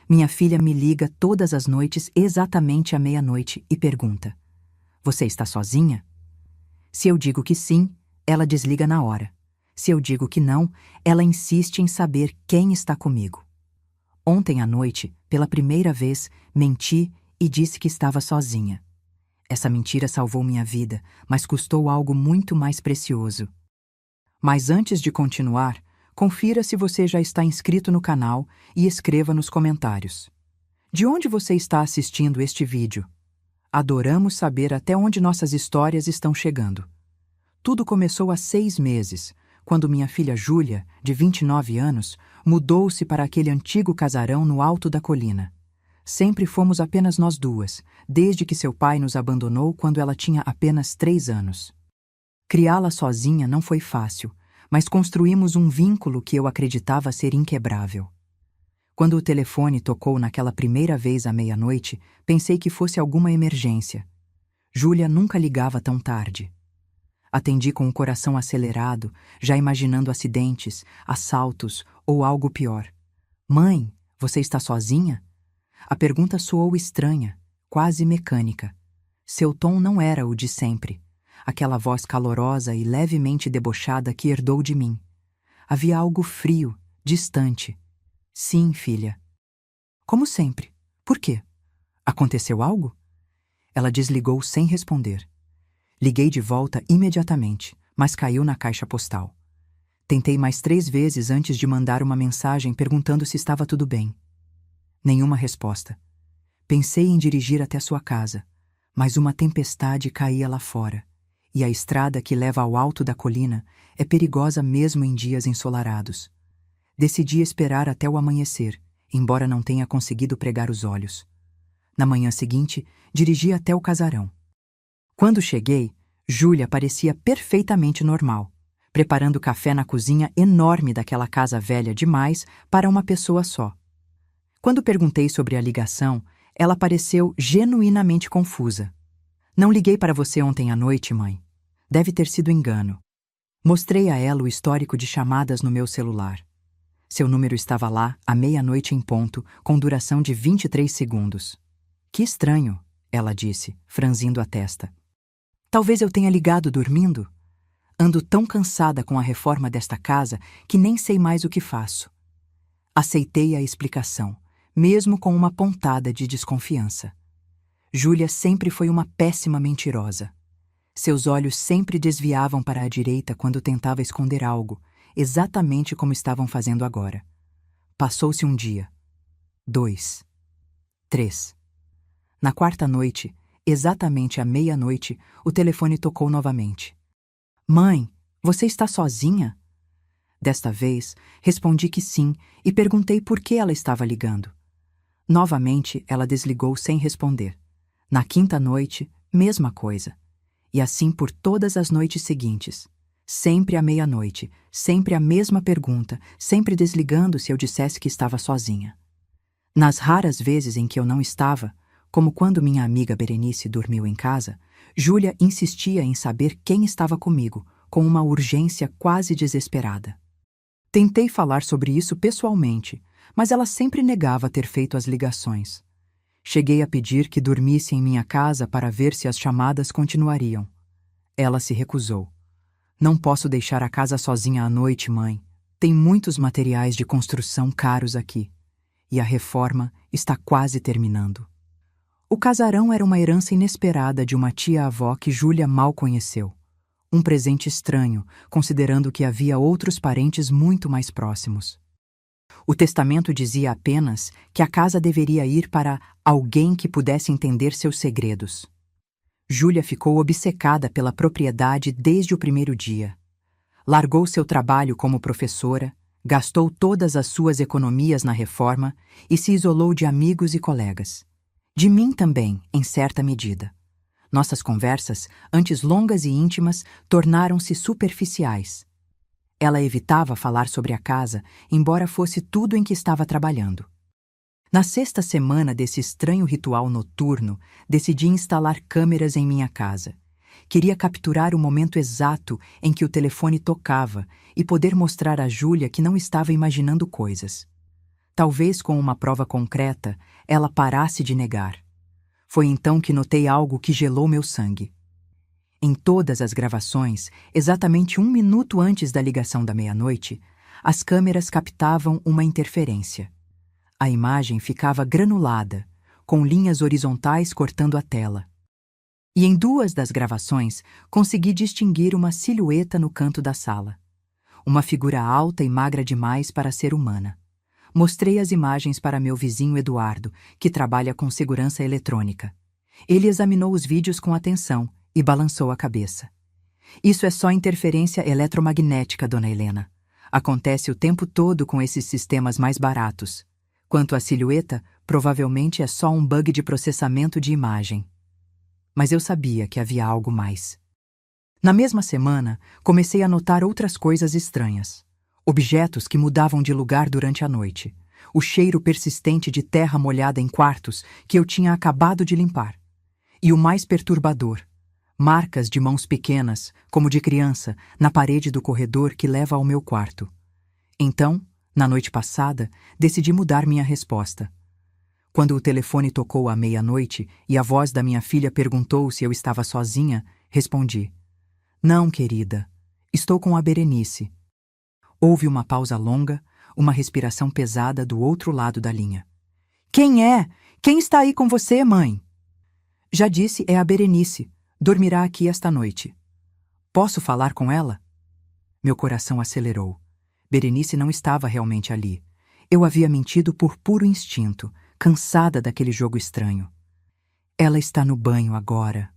Minha filha me liga todas as noites exatamente à meia-noite e pergunta: "Você está sozinha?" Se eu digo que sim, ela desliga na hora. Se eu digo que não, ela insiste em saber quem está comigo. Ontem à noite, pela primeira vez, menti e disse que estava sozinha. Essa mentira salvou minha vida, mas custou algo muito mais precioso. Mas antes de continuar, confira se você já está inscrito no canal e escreva nos comentários. De onde você está assistindo este vídeo? Adoramos saber até onde nossas histórias estão chegando. Tudo começou há 6 meses, quando minha filha Júlia, de 29 anos, mudou-se para aquele antigo casarão no alto da colina. Sempre fomos apenas nós duas, desde que seu pai nos abandonou quando ela tinha apenas 3 anos. Criá-la sozinha não foi fácil, mas construímos um vínculo que eu acreditava ser inquebrável. Quando o telefone tocou naquela primeira vez à meia-noite, pensei que fosse alguma emergência. Júlia nunca ligava tão tarde. Atendi com o coração acelerado, já imaginando acidentes, assaltos ou algo pior. "Mãe, você está sozinha?" A pergunta soou estranha, quase mecânica. Seu tom não era o de sempre, aquela voz calorosa e levemente debochada que herdou de mim. Havia algo frio, distante. "Sim, filha." "Como sempre. Por quê? Aconteceu algo?" Ela desligou sem responder. Liguei de volta imediatamente, mas caiu na caixa postal. Tentei mais 3 vezes antes de mandar uma mensagem perguntando se estava tudo bem. Nenhuma resposta. Pensei em dirigir até sua casa, mas uma tempestade caía lá fora, e a estrada que leva ao alto da colina é perigosa mesmo em dias ensolarados. Decidi esperar até o amanhecer, embora não tenha conseguido pregar os olhos. Na manhã seguinte, dirigi até o casarão. Quando cheguei, Júlia parecia perfeitamente normal, preparando café na cozinha enorme daquela casa velha demais para uma pessoa só. Quando perguntei sobre a ligação, ela pareceu genuinamente confusa. "Não liguei para você ontem à noite, mãe. Deve ter sido engano." Mostrei a ela o histórico de chamadas no meu celular. Seu número estava lá, à meia-noite em ponto, com duração de 23 segundos. "Que estranho," ela disse, franzindo a testa. "Talvez eu tenha ligado dormindo. Ando tão cansada com a reforma desta casa que nem sei mais o que faço." Aceitei a explicação, mesmo com uma pontada de desconfiança. Júlia sempre foi uma péssima mentirosa. Seus olhos sempre desviavam para a direita quando tentava esconder algo, exatamente como estavam fazendo agora. Passou-se um dia. 2. 3. Na quarta noite, exatamente à meia-noite, o telefone tocou novamente. "Mãe, você está sozinha?" Desta vez, respondi que sim e perguntei por que ela estava ligando. Novamente, ela desligou sem responder. Na quinta noite, mesma coisa. E assim por todas as noites seguintes. Sempre à meia-noite, sempre a mesma pergunta, sempre desligando se eu dissesse que estava sozinha. Nas raras vezes em que eu não estava, como quando minha amiga Berenice dormiu em casa, Júlia insistia em saber quem estava comigo, com uma urgência quase desesperada. Tentei falar sobre isso pessoalmente, mas ela sempre negava ter feito as ligações. Cheguei a pedir que dormisse em minha casa para ver se as chamadas continuariam. Ela se recusou. "Não posso deixar a casa sozinha à noite, mãe. Tem muitos materiais de construção caros aqui. E a reforma está quase terminando." O casarão era uma herança inesperada de uma tia-avó que Júlia mal conheceu. Um presente estranho, considerando que havia outros parentes muito mais próximos. O testamento dizia apenas que a casa deveria ir para alguém que pudesse entender seus segredos. Júlia ficou obcecada pela propriedade desde o primeiro dia. Largou seu trabalho como professora, gastou todas as suas economias na reforma e se isolou de amigos e colegas. De mim também, em certa medida. Nossas conversas, antes longas e íntimas, tornaram-se superficiais. Ela evitava falar sobre a casa, embora fosse tudo em que estava trabalhando. Na sexta semana desse estranho ritual noturno, decidi instalar câmeras em minha casa. Queria capturar o momento exato em que o telefone tocava e poder mostrar a Júlia que não estava imaginando coisas. Talvez com uma prova concreta, ela parasse de negar. Foi então que notei algo que gelou meu sangue. Em todas as gravações, exatamente 1 minuto antes da ligação da meia-noite, as câmeras captavam uma interferência. A imagem ficava granulada, com linhas horizontais cortando a tela. E em 2 das gravações, consegui distinguir uma silhueta no canto da sala. Uma figura alta e magra demais para ser humana. Mostrei as imagens para meu vizinho Eduardo, que trabalha com segurança eletrônica. Ele examinou os vídeos com atenção e balançou a cabeça. Isso é só interferência eletromagnética, dona Helena. Acontece o tempo todo com esses sistemas mais baratos. Quanto à silhueta, provavelmente é só um bug de processamento de imagem. Mas eu sabia que havia algo mais. Na mesma semana, comecei a notar outras coisas estranhas. Objetos que mudavam de lugar durante a noite. O cheiro persistente de terra molhada em quartos que eu tinha acabado de limpar. E o mais perturbador, marcas de mãos pequenas, como de criança, na parede do corredor que leva ao meu quarto. Então, na noite passada, decidi mudar minha resposta. Quando o telefone tocou à meia-noite e a voz da minha filha perguntou se eu estava sozinha, respondi: "Não, querida. Estou com a Berenice." Houve uma pausa longa, uma respiração pesada do outro lado da linha. "Quem é? Quem está aí com você, mãe?" "Já disse, é a Berenice. Dormirá aqui esta noite." "Posso falar com ela?" Meu coração acelerou. Berenice não estava realmente ali. Eu havia mentido por puro instinto, cansada daquele jogo estranho. "Ela está no banho agora."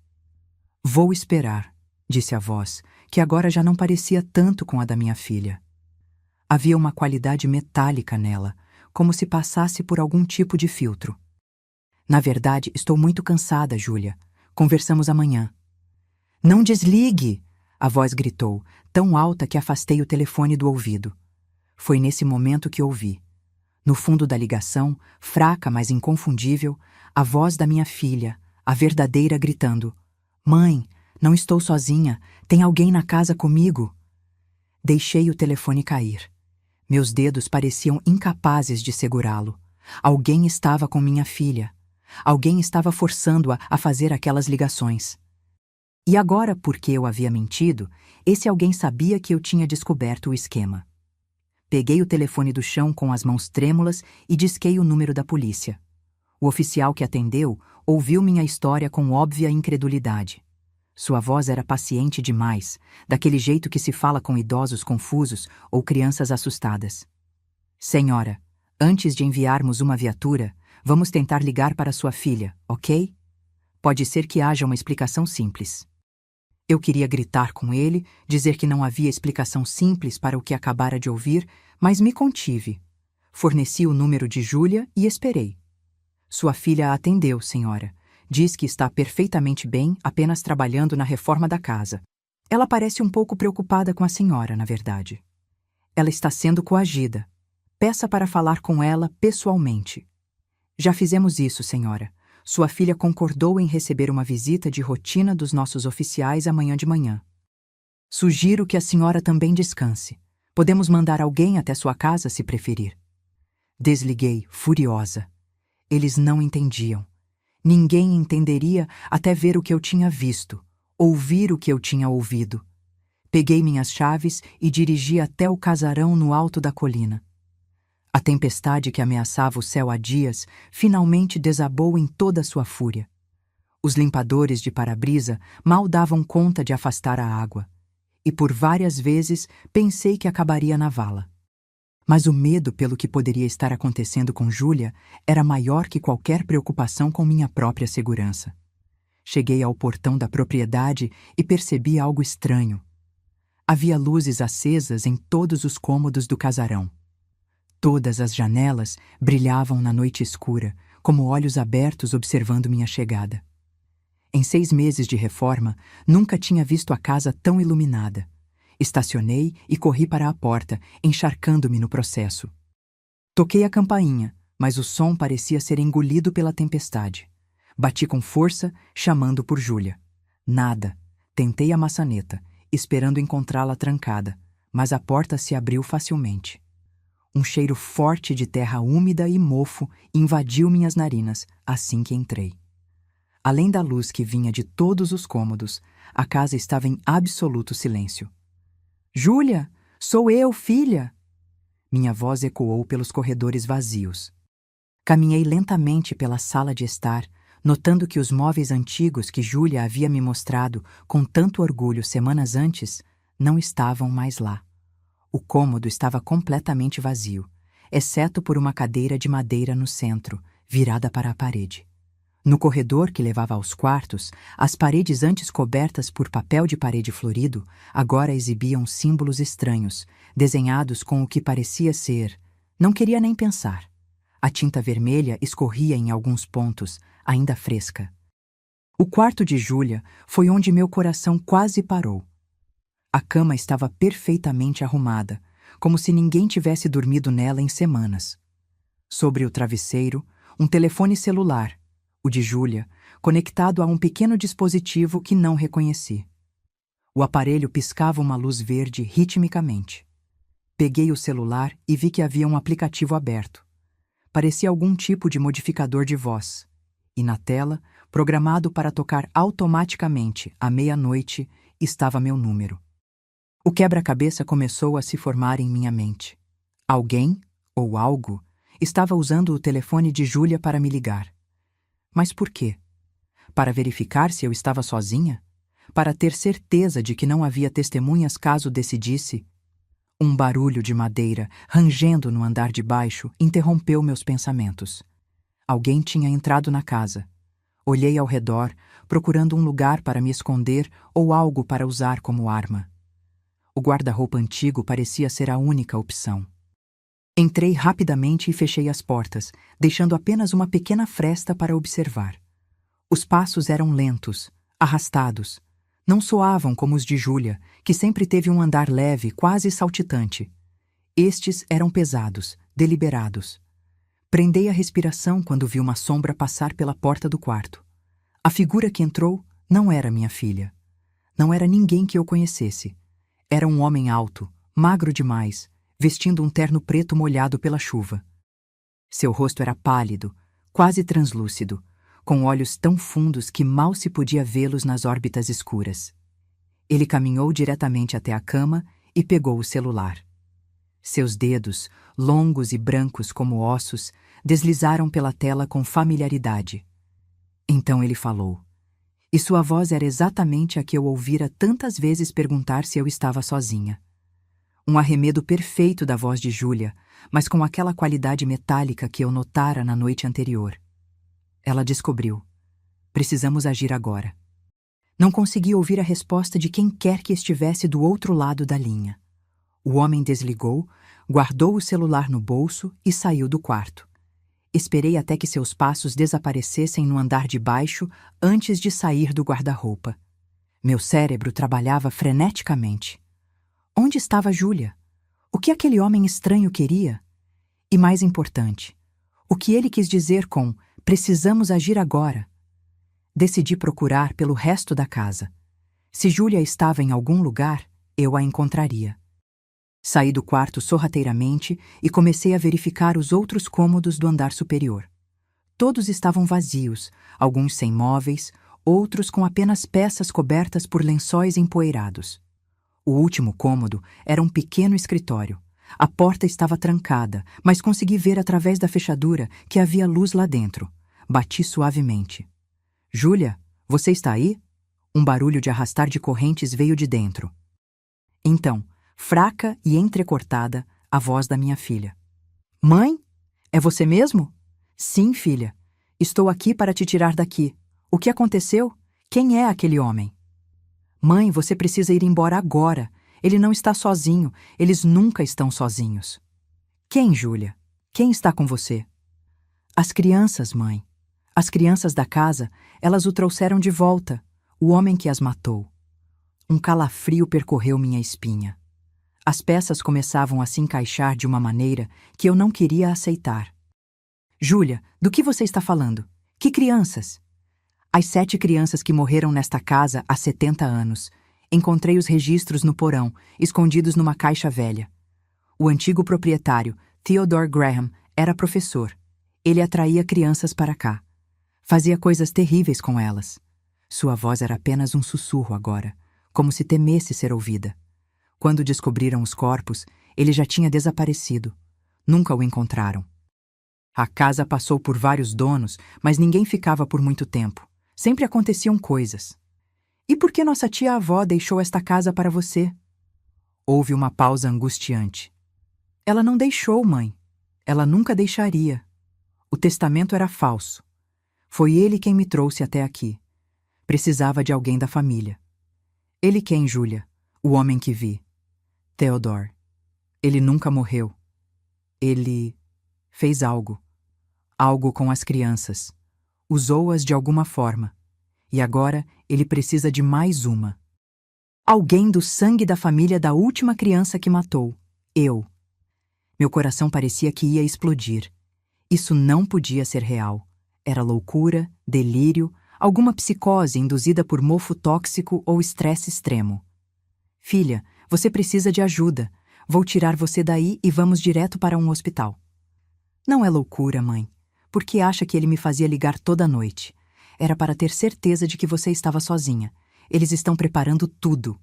"Vou esperar", disse a voz, que agora já não parecia tanto com a da minha filha. Havia uma qualidade metálica nela, como se passasse por algum tipo de filtro. "Na verdade, estou muito cansada, Júlia. Conversamos amanhã." "Não desligue!" A voz gritou, tão alta que afastei o telefone do ouvido. Foi nesse momento que ouvi. No fundo da ligação, fraca, mas inconfundível, a voz da minha filha, a verdadeira, gritando: "Mãe, não estou sozinha. Tem alguém na casa comigo." Deixei o telefone cair. Meus dedos pareciam incapazes de segurá-lo. Alguém estava com minha filha. Alguém estava forçando-a a fazer aquelas ligações. E agora, porque eu havia mentido, esse alguém sabia que eu tinha descoberto o esquema. Peguei o telefone do chão com as mãos trêmulas e disquei o número da polícia. O oficial que atendeu ouviu minha história com óbvia incredulidade. Sua voz era paciente demais, daquele jeito que se fala com idosos confusos ou crianças assustadas. "Senhora, antes de enviarmos uma viatura, vamos tentar ligar para sua filha, ok? Pode ser que haja uma explicação simples." Eu queria gritar com ele, dizer que não havia explicação simples para o que acabara de ouvir, mas me contive. Forneci o número de Júlia e esperei. "Sua filha a atendeu, senhora. Diz que está perfeitamente bem, apenas trabalhando na reforma da casa. Ela parece um pouco preocupada com a senhora, na verdade. Ela está sendo coagida. Peça para falar com ela pessoalmente." "Já fizemos isso, senhora. Sua filha concordou em receber uma visita de rotina dos nossos oficiais amanhã de manhã. Sugiro que a senhora também descanse. Podemos mandar alguém até sua casa se preferir." Desliguei, furiosa. Eles não entendiam. Ninguém entenderia até ver o que eu tinha visto, ouvir o que eu tinha ouvido. Peguei minhas chaves e dirigi até o casarão no alto da colina. A tempestade que ameaçava o céu há dias finalmente desabou em toda a sua fúria. Os limpadores de para-brisa mal davam conta de afastar a água, e por várias vezes pensei que acabaria na vala. Mas o medo pelo que poderia estar acontecendo com Júlia era maior que qualquer preocupação com minha própria segurança. Cheguei ao portão da propriedade e percebi algo estranho. Havia luzes acesas em todos os cômodos do casarão. Todas as janelas brilhavam na noite escura, como olhos abertos observando minha chegada. Em 6 meses de reforma, nunca tinha visto a casa tão iluminada. Estacionei e corri para a porta, encharcando-me no processo. Toquei a campainha, mas o som parecia ser engolido pela tempestade. Bati com força, chamando por Júlia. Nada. Tentei a maçaneta, esperando encontrá-la trancada, mas a porta se abriu facilmente. Um cheiro forte de terra úmida e mofo invadiu minhas narinas assim que entrei. Além da luz que vinha de todos os cômodos, a casa estava em absoluto silêncio. "Júlia, sou eu, filha!" Minha voz ecoou pelos corredores vazios. Caminhei lentamente pela sala de estar, notando que os móveis antigos que Júlia havia me mostrado com tanto orgulho semanas antes não estavam mais lá. O cômodo estava completamente vazio, exceto por uma cadeira de madeira no centro, virada para a parede. No corredor que levava aos quartos, as paredes antes cobertas por papel de parede florido agora exibiam símbolos estranhos, desenhados com o que parecia ser... Não queria nem pensar. A tinta vermelha escorria em alguns pontos, ainda fresca. O quarto de Júlia foi onde meu coração quase parou. A cama estava perfeitamente arrumada, como se ninguém tivesse dormido nela em semanas. Sobre o travesseiro, um telefone celular, o de Júlia, conectado a um pequeno dispositivo que não reconheci. O aparelho piscava uma luz verde ritmicamente. Peguei o celular e vi que havia um aplicativo aberto. Parecia algum tipo de modificador de voz. E na tela, programado para tocar automaticamente à meia-noite, estava meu número. O quebra-cabeça começou a se formar em minha mente. Alguém, ou algo, estava usando o telefone de Júlia para me ligar. Mas por quê? Para verificar se eu estava sozinha? Para ter certeza de que não havia testemunhas caso decidisse? Um barulho de madeira, rangendo no andar de baixo, interrompeu meus pensamentos. Alguém tinha entrado na casa. Olhei ao redor, procurando um lugar para me esconder ou algo para usar como arma. O guarda-roupa antigo parecia ser a única opção. Entrei rapidamente e fechei as portas, deixando apenas uma pequena fresta para observar. Os passos eram lentos, arrastados. Não soavam como os de Júlia, que sempre teve um andar leve, quase saltitante. Estes eram pesados, deliberados. Prendei a respiração quando vi uma sombra passar pela porta do quarto. A figura que entrou não era minha filha. Não era ninguém que eu conhecesse. Era um homem alto, magro demais, vestindo um terno preto molhado pela chuva. Seu rosto era pálido, quase translúcido, com olhos tão fundos que mal se podia vê-los nas órbitas escuras. Ele caminhou diretamente até a cama e pegou o celular. Seus dedos, longos e brancos como ossos, deslizaram pela tela com familiaridade. Então ele falou. E sua voz era exatamente a que eu ouvira tantas vezes perguntar se eu estava sozinha. Um arremedo perfeito da voz de Júlia, mas com aquela qualidade metálica que eu notara na noite anterior. Ela descobriu. Precisamos agir agora. Não consegui ouvir a resposta de quem quer que estivesse do outro lado da linha. O homem desligou, guardou o celular no bolso e saiu do quarto. Esperei até que seus passos desaparecessem no andar de baixo antes de sair do guarda-roupa. Meu cérebro trabalhava freneticamente. Onde estava Júlia? O que aquele homem estranho queria? E mais importante, o que ele quis dizer com "precisamos agir agora"? Decidi procurar pelo resto da casa. Se Júlia estava em algum lugar, eu a encontraria. Saí do quarto sorrateiramente e comecei a verificar os outros cômodos do andar superior. Todos estavam vazios, alguns sem móveis, outros com apenas peças cobertas por lençóis empoeirados. O último cômodo era um pequeno escritório. A porta estava trancada, mas consegui ver através da fechadura que havia luz lá dentro. Bati suavemente. "Júlia, você está aí?" Um barulho de arrastar de correntes veio de dentro. Então, fraca e entrecortada, a voz da minha filha. "Mãe? É você mesmo?" "Sim, filha. Estou aqui para te tirar daqui. O que aconteceu? Quem é aquele homem?" "Mãe, você precisa ir embora agora. Ele não está sozinho. Eles nunca estão sozinhos." "Quem, Júlia? Quem está com você?" "As crianças, mãe. As crianças da casa, elas o trouxeram de volta. O homem que as matou." Um calafrio percorreu minha espinha. As peças começavam a se encaixar de uma maneira que eu não queria aceitar. "Júlia, do que você está falando? Que crianças?" "As 7 crianças que morreram nesta casa há 70 anos. Encontrei os registros no porão, escondidos numa caixa velha. O antigo proprietário, Theodore Graham era professor. Ele atraía crianças para cá. Fazia coisas terríveis com elas. Sua voz era apenas um sussurro agora, como se temesse ser ouvida. Quando descobriram os corpos, ele já tinha desaparecido. Nunca o encontraram. A casa passou por vários donos, mas ninguém ficava por muito tempo. Sempre aconteciam coisas. E por que nossa tia-avó deixou esta casa para você? Houve uma pausa angustiante. Ela não deixou, mãe. Ela nunca deixaria. O testamento era falso. Foi ele quem me trouxe até aqui. Precisava de alguém da família. Ele quem, Júlia? O homem que vi. Theodore. Ele nunca morreu. Ele fez algo. Algo com as crianças. Usou-as de alguma forma. E agora ele precisa de mais uma. Alguém do sangue da família da última criança que matou. Eu. Meu coração parecia que ia explodir. Isso não podia ser real. Era loucura, delírio, alguma psicose induzida por mofo tóxico ou estresse extremo. Filha, você precisa de ajuda. Vou tirar você daí e vamos direto para um hospital. Não é loucura, mãe. Por que acha que ele me fazia ligar toda noite? Era para ter certeza de que você estava sozinha. Eles estão preparando tudo.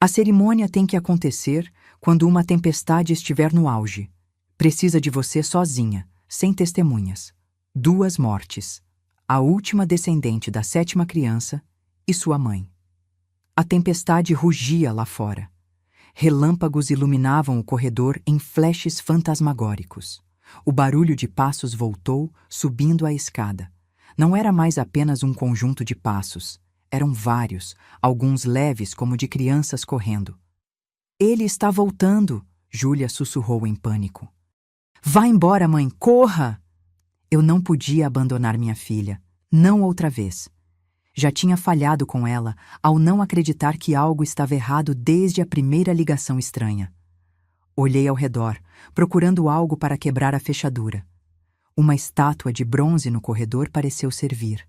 A cerimônia tem que acontecer quando uma tempestade estiver no auge. Precisa de você sozinha, sem testemunhas. 2 mortes. A última descendente da 7ª criança e sua mãe. A tempestade rugia lá fora. Relâmpagos iluminavam o corredor em flashes fantasmagóricos. O barulho de passos voltou, subindo a escada. Não era mais apenas um conjunto de passos. Eram vários, alguns leves como de crianças correndo. Ele está voltando, Júlia sussurrou em pânico. Vá embora, mãe, corra! Eu não podia abandonar minha filha, não outra vez. Já tinha falhado com ela ao não acreditar que algo estava errado desde a primeira ligação estranha. Olhei ao redor, procurando algo para quebrar a fechadura. Uma estátua de bronze no corredor pareceu servir.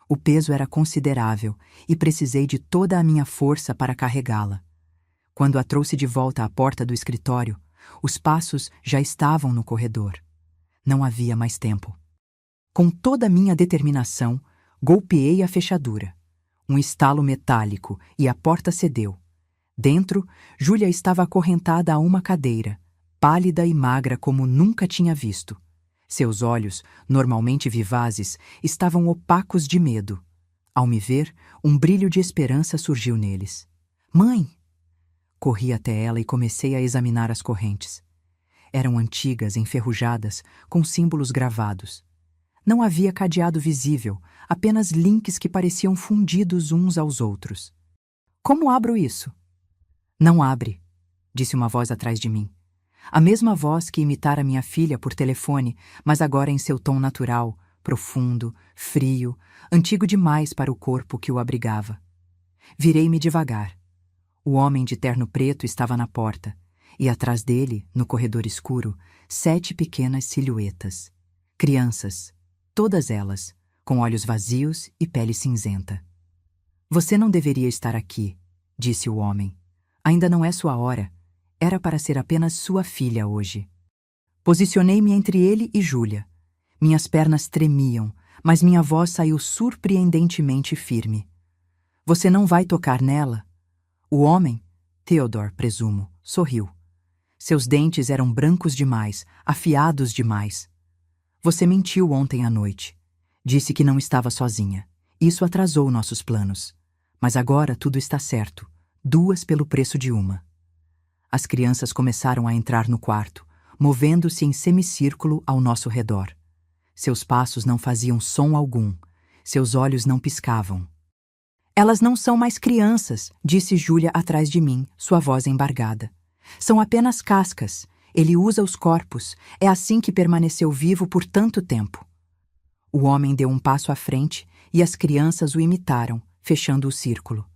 O peso era considerável e precisei de toda a minha força para carregá-la. Quando a trouxe de volta à porta do escritório, os passos já estavam no corredor. Não havia mais tempo. Com toda a minha determinação, golpeei a fechadura. Um estalo metálico e a porta cedeu. Dentro, Júlia estava acorrentada a uma cadeira, pálida e magra como nunca tinha visto. Seus olhos, normalmente vivazes, estavam opacos de medo. Ao me ver, um brilho de esperança surgiu neles. Mãe! Corri até ela e comecei a examinar as correntes. Eram antigas, enferrujadas, com símbolos gravados. Não havia cadeado visível, apenas links que pareciam fundidos uns aos outros. Como abro isso? Não abre, disse uma voz atrás de mim. A mesma voz que imitara minha filha por telefone, mas agora em seu tom natural, profundo, frio, antigo demais para o corpo que o abrigava. Virei-me devagar. O homem de terno preto estava na porta, e atrás dele, no corredor escuro, 7 pequenas silhuetas. Crianças, todas elas, com olhos vazios e pele cinzenta. Você não deveria estar aqui, disse o homem. Ainda não é sua hora. Era para ser apenas sua filha hoje. Posicionei-me entre ele e Júlia. Minhas pernas tremiam, mas minha voz saiu surpreendentemente firme. Você não vai tocar nela? O homem, Theodore, presumo, sorriu. Seus dentes eram brancos demais, afiados demais. Você mentiu ontem à noite. Disse que não estava sozinha. Isso atrasou nossos planos. Mas agora tudo está certo. 2 pelo preço de uma. As crianças começaram a entrar no quarto, movendo-se em semicírculo ao nosso redor. Seus passos não faziam som algum. Seus olhos não piscavam. Elas não são mais crianças, disse Júlia atrás de mim, sua voz embargada. São apenas cascas. Ele usa os corpos. É assim que permaneceu vivo por tanto tempo. O homem deu um passo à frente e as crianças o imitaram, fechando o círculo.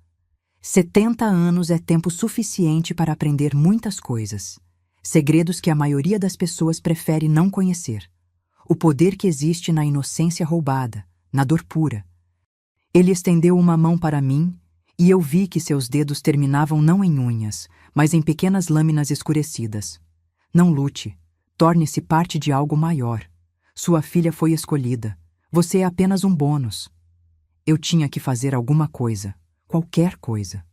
70 anos é tempo suficiente para aprender muitas coisas. Segredos que a maioria das pessoas prefere não conhecer. O poder que existe na inocência roubada, na dor pura. Ele estendeu uma mão para mim e eu vi que seus dedos terminavam não em unhas, mas em pequenas lâminas escurecidas. Não lute. Torne-se parte de algo maior. Sua filha foi escolhida. Você é apenas um bônus. Eu tinha que fazer alguma coisa. Qualquer coisa.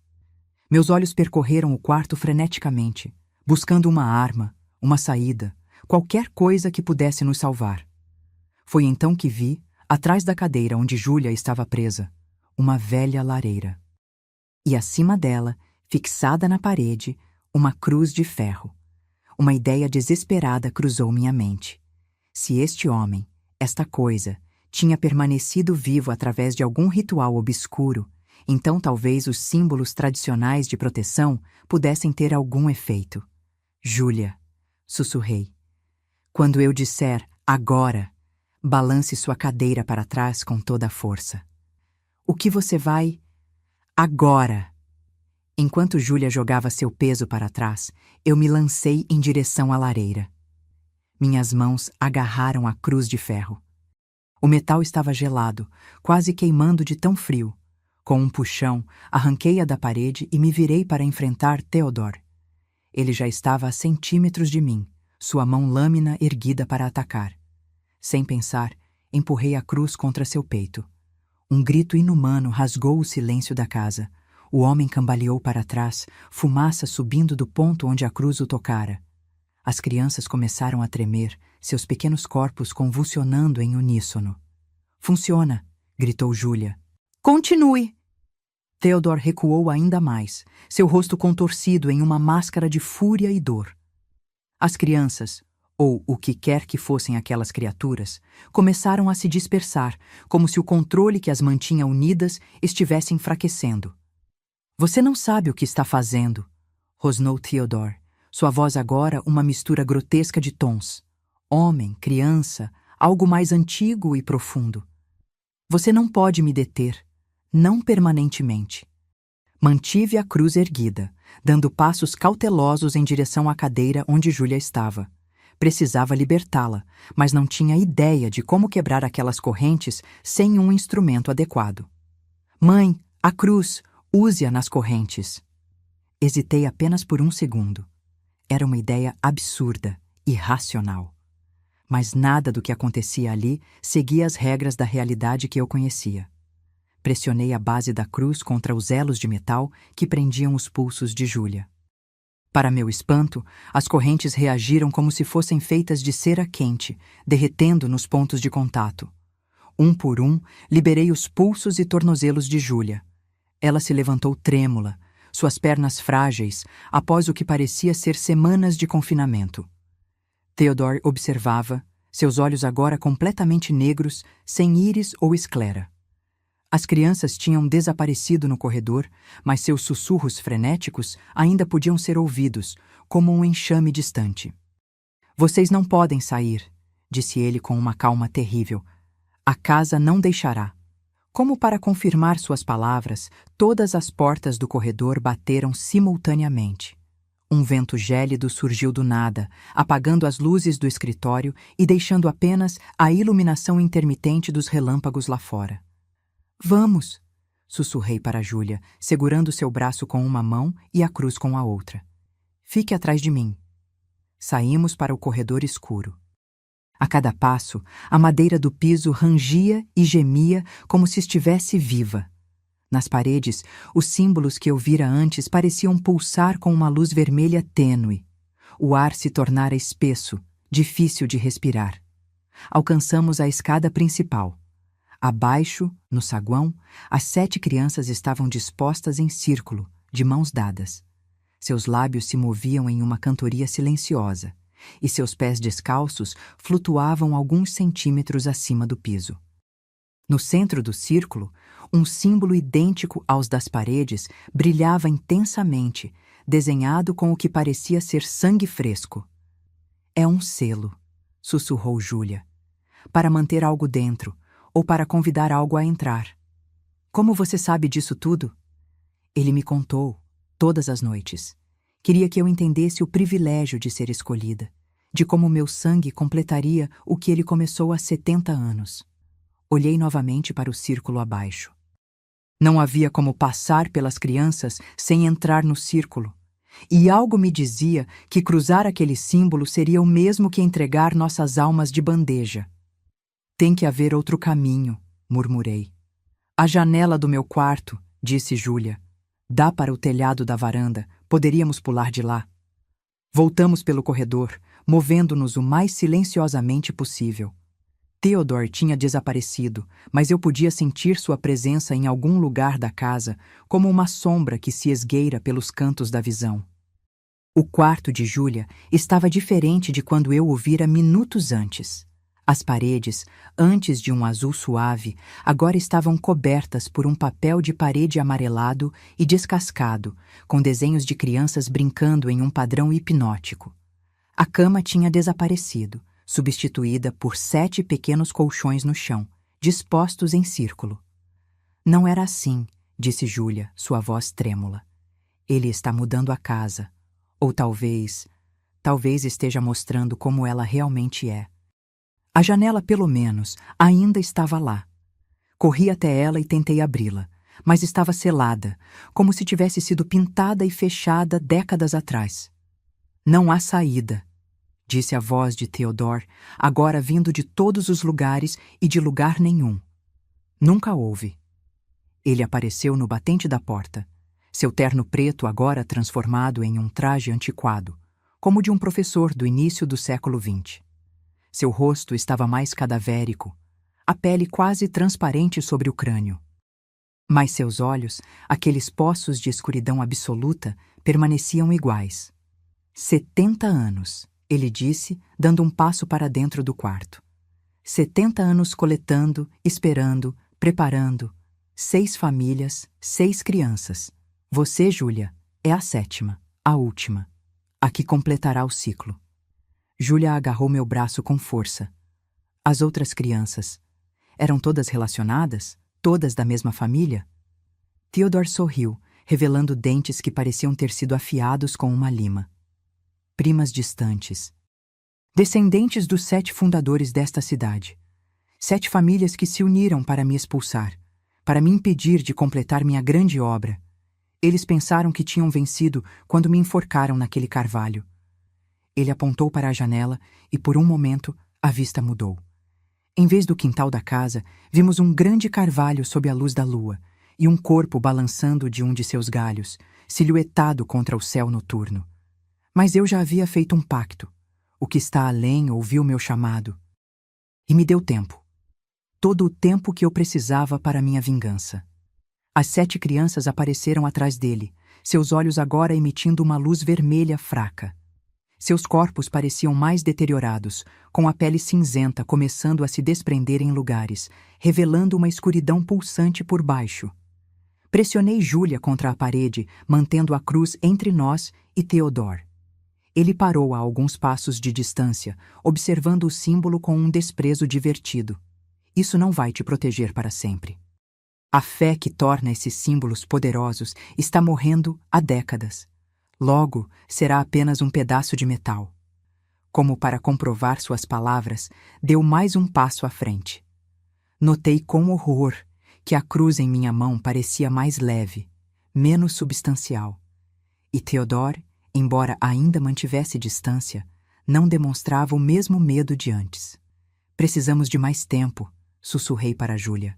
Meus olhos percorreram o quarto freneticamente, buscando uma arma, uma saída, qualquer coisa que pudesse nos salvar. Foi então que vi, atrás da cadeira onde Júlia estava presa, uma velha lareira. E acima dela, fixada na parede, uma cruz de ferro. Uma ideia desesperada cruzou minha mente. Se este homem, esta coisa, tinha permanecido vivo através de algum ritual obscuro, então talvez os símbolos tradicionais de proteção pudessem ter algum efeito. Júlia, sussurrei. Quando eu disser agora, balance sua cadeira para trás com toda a força. O que você vai... Agora! Enquanto Júlia jogava seu peso para trás, eu me lancei em direção à lareira. Minhas mãos agarraram a cruz de ferro. O metal estava gelado, quase queimando de tão frio. Com um puxão, arranquei-a da parede e me virei para enfrentar Theodore. Ele já estava a centímetros de mim, sua mão lâmina erguida para atacar. Sem pensar, empurrei a cruz contra seu peito. Um grito inumano rasgou o silêncio da casa. O homem cambaleou para trás, fumaça subindo do ponto onde a cruz o tocara. As crianças começaram a tremer, seus pequenos corpos convulsionando em uníssono. Funciona! Gritou Júlia. Continue! Theodore recuou ainda mais, seu rosto contorcido em uma máscara de fúria e dor. As crianças, ou o que quer que fossem aquelas criaturas, começaram a se dispersar, como se o controle que as mantinha unidas estivesse enfraquecendo. Você não sabe o que está fazendo, rosnou Theodore, sua voz agora uma mistura grotesca de tons. Homem, criança, algo mais antigo e profundo. Você não pode me deter, não permanentemente. Mantive a cruz erguida, dando passos cautelosos em direção à cadeira onde Júlia estava. Precisava libertá-la, mas não tinha ideia de como quebrar aquelas correntes sem um instrumento adequado. Mãe, a cruz, use-a nas correntes. Hesitei apenas por um segundo. Era uma ideia absurda, irracional. Mas nada do que acontecia ali seguia as regras da realidade que eu conhecia. Pressionei a base da cruz contra os elos de metal que prendiam os pulsos de Júlia. Para meu espanto, as correntes reagiram como se fossem feitas de cera quente, derretendo nos pontos de contato. Um por um, liberei os pulsos e tornozelos de Júlia. Ela se levantou trêmula, suas pernas frágeis, após o que parecia ser semanas de confinamento. Theodore observava, seus olhos agora completamente negros, sem íris ou esclera. As crianças tinham desaparecido no corredor, mas seus sussurros frenéticos ainda podiam ser ouvidos, como um enxame distante. Vocês não podem sair, disse ele com uma calma terrível. A casa não deixará. Como para confirmar suas palavras, todas as portas do corredor bateram simultaneamente. Um vento gélido surgiu do nada, apagando as luzes do escritório e deixando apenas a iluminação intermitente dos relâmpagos lá fora. Vamos! Sussurrei para Júlia, segurando seu braço com uma mão e a cruz com a outra. Fique atrás de mim. Saímos para o corredor escuro. A cada passo, a madeira do piso rangia e gemia como se estivesse viva. Nas paredes, os símbolos que eu vira antes pareciam pulsar com uma luz vermelha tênue. O ar se tornara espesso, difícil de respirar. Alcançamos a escada principal. Abaixo, no saguão, as 7 crianças estavam dispostas em círculo, de mãos dadas. Seus lábios se moviam em uma cantoria silenciosa, e seus pés descalços flutuavam alguns centímetros acima do piso. No centro do círculo, um símbolo idêntico aos das paredes brilhava intensamente, desenhado com o que parecia ser sangue fresco. É um selo, sussurrou Júlia, para manter algo dentro, ou para convidar algo a entrar. Como você sabe disso tudo? Ele me contou, todas as noites. Queria que eu entendesse o privilégio de ser escolhida, de como meu sangue completaria o que ele começou há 70 anos. Olhei novamente para o círculo abaixo. Não havia como passar pelas crianças sem entrar no círculo. e algo me dizia que cruzar aquele símbolo seria o mesmo que entregar nossas almas de bandeja. Tem que haver outro caminho, murmurei. A janela do meu quarto, disse Júlia. Dá para o telhado da varanda, poderíamos pular de lá. Voltamos pelo corredor, movendo-nos o mais silenciosamente possível. Theodore tinha desaparecido, mas eu podia sentir sua presença em algum lugar da casa, como uma sombra que se esgueira pelos cantos da visão. O quarto de Júlia estava diferente de quando eu o vira minutos antes. As paredes, antes de um azul suave, agora estavam cobertas por um papel de parede amarelado e descascado, com desenhos de crianças brincando em um padrão hipnótico. A cama tinha desaparecido, substituída por 7 pequenos colchões no chão, dispostos em círculo. Não era assim, disse Júlia, sua voz trêmula. Ele está mudando a casa. Ou talvez esteja mostrando como ela realmente é. A janela, pelo menos, ainda estava lá. Corri até ela e tentei abri-la, mas estava selada, como se tivesse sido pintada e fechada décadas atrás. Não há saída, disse a voz de Theodore, agora vindo de todos os lugares e de lugar nenhum. Nunca houve. Ele apareceu no batente da porta, seu terno preto agora transformado em um traje antiquado, como de um professor do início do século XX. Seu rosto estava mais cadavérico, a pele quase transparente sobre o crânio. Mas seus olhos, aqueles poços de escuridão absoluta, permaneciam iguais. 70 anos, ele disse, dando um passo para dentro do quarto. 70 anos coletando, esperando, preparando. 6 famílias, 6 crianças. Você, Júlia, é a 7ª, a última, a que completará o ciclo. Júlia agarrou meu braço com força. As outras crianças, eram todas relacionadas? Todas da mesma família? Theodore sorriu, revelando dentes que pareciam ter sido afiados com uma lima. Primas distantes. Descendentes dos 7 fundadores desta cidade. 7 famílias que se uniram para me expulsar, para me impedir de completar minha grande obra. Eles pensaram que tinham vencido quando me enforcaram naquele carvalho. Ele apontou para a janela e, por um momento, a vista mudou. Em vez do quintal da casa, vimos um grande carvalho sob a luz da lua e um corpo balançando de um de seus galhos, silhuetado contra o céu noturno. Mas eu já havia feito um pacto. O que está além ouviu meu chamado. E me deu tempo. Todo o tempo que eu precisava para minha vingança. As 7 crianças apareceram atrás dele, seus olhos agora emitindo uma luz vermelha fraca. Seus corpos pareciam mais deteriorados, com a pele cinzenta começando a se desprender em lugares, revelando uma escuridão pulsante por baixo. Pressionei Júlia contra a parede, mantendo a cruz entre nós e Theodore. Ele parou a alguns passos de distância, observando o símbolo com um desprezo divertido. Isso não vai te proteger para sempre. A fé que torna esses símbolos poderosos está morrendo há décadas. Logo, será apenas um pedaço de metal. Como para comprovar suas palavras, deu mais um passo à frente. Notei com horror que a cruz em minha mão parecia mais leve, menos substancial. E Theodore, embora ainda mantivesse distância, não demonstrava o mesmo medo de antes. Precisamos de mais tempo, sussurrei para Júlia.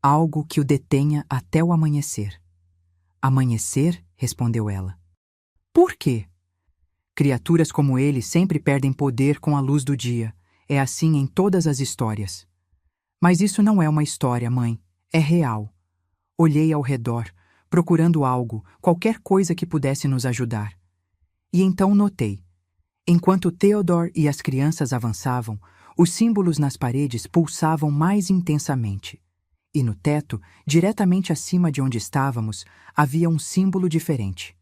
Algo que o detenha até o amanhecer. Amanhecer? Respondeu ela. Por quê? Criaturas como ele sempre perdem poder com a luz do dia. É assim em todas as histórias. Mas isso não é uma história, mãe. É real. Olhei ao redor, procurando algo, qualquer coisa que pudesse nos ajudar. E então notei. Enquanto Theodore e as crianças avançavam, os símbolos nas paredes pulsavam mais intensamente. E no teto, diretamente acima de onde estávamos, havia um símbolo diferente.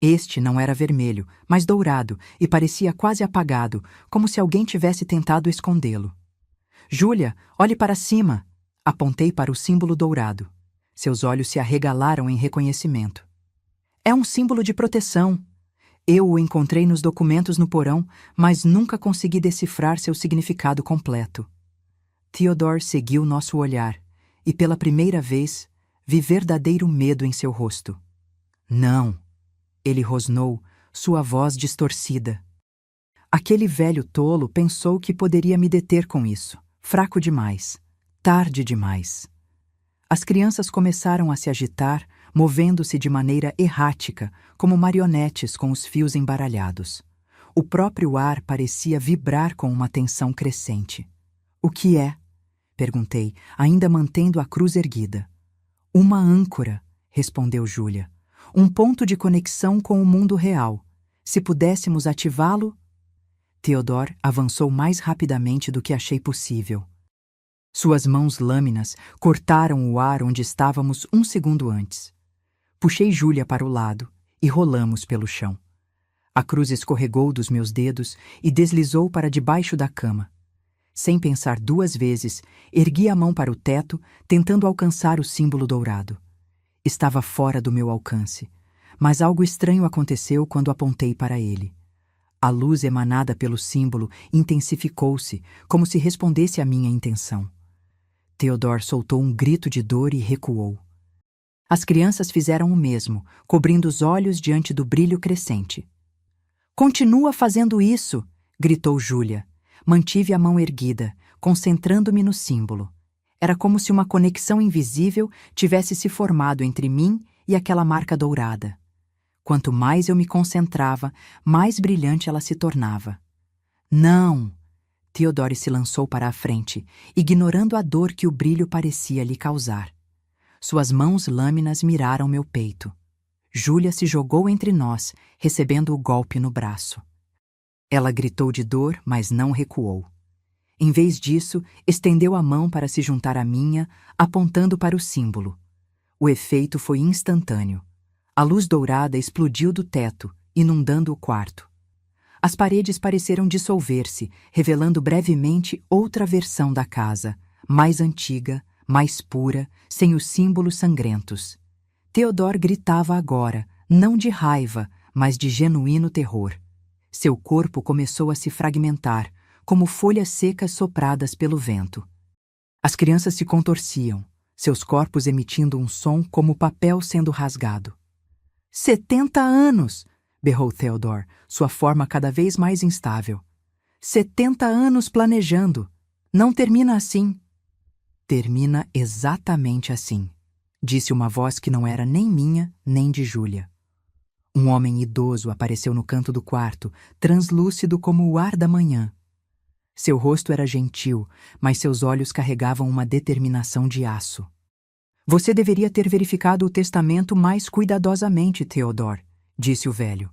Este não era vermelho, mas dourado, e parecia quase apagado, como se alguém tivesse tentado escondê-lo. Júlia, olhe para cima! Apontei para o símbolo dourado. Seus olhos se arregalaram em reconhecimento. É um símbolo de proteção. Eu o encontrei nos documentos no porão, mas nunca consegui decifrar seu significado completo. Theodore seguiu nosso olhar, e pela primeira vez, vi verdadeiro medo em seu rosto. Não! Ele rosnou, sua voz distorcida. Aquele velho tolo pensou que poderia me deter com isso. Fraco demais. Tarde demais. As crianças começaram a se agitar, movendo-se de maneira errática, como marionetes com os fios embaralhados. O próprio ar parecia vibrar com uma tensão crescente. "O que é?" perguntei, ainda mantendo a cruz erguida. "Uma âncora", respondeu Júlia. "Um ponto de conexão com o mundo real. Se pudéssemos ativá-lo..." Theodore avançou mais rapidamente do que achei possível. Suas mãos lâminas cortaram o ar onde estávamos um segundo antes. Puxei Júlia para o lado e rolamos pelo chão. A cruz escorregou dos meus dedos e deslizou para debaixo da cama. Sem pensar duas vezes, ergui a mão para o teto, tentando alcançar o símbolo dourado. Estava fora do meu alcance, mas algo estranho aconteceu quando apontei para ele. A luz emanada pelo símbolo intensificou-se, como se respondesse à minha intenção. Theodore soltou um grito de dor e recuou. As crianças fizeram o mesmo, cobrindo os olhos diante do brilho crescente. "Continua fazendo isso!" gritou Júlia. Mantive a mão erguida, concentrando-me no símbolo. Era como se uma conexão invisível tivesse se formado entre mim e aquela marca dourada. Quanto mais eu me concentrava, mais brilhante ela se tornava. "Não!" Theodore se lançou para a frente, ignorando a dor que o brilho parecia lhe causar. Suas mãos lâminas miraram meu peito. Júlia se jogou entre nós, recebendo o golpe no braço. Ela gritou de dor, mas não recuou. Em vez disso, estendeu a mão para se juntar à minha, apontando para o símbolo. O efeito foi instantâneo. A luz dourada explodiu do teto, inundando o quarto. As paredes pareceram dissolver-se, revelando brevemente outra versão da casa, mais antiga, mais pura, sem os símbolos sangrentos. Theodore gritava agora, não de raiva, mas de genuíno terror. Seu corpo começou a se fragmentar, como folhas secas sopradas pelo vento. As crianças se contorciam, seus corpos emitindo um som como papel sendo rasgado. 70 anos! Berrou Theodore, sua forma cada vez mais instável. 70 anos planejando. Não termina assim. Termina exatamente assim, disse uma voz que não era nem minha, nem de Júlia. Um homem idoso apareceu no canto do quarto, translúcido como o ar da manhã. Seu rosto era gentil, mas seus olhos carregavam uma determinação de aço. Você deveria ter verificado o testamento mais cuidadosamente, Theodore, disse o velho.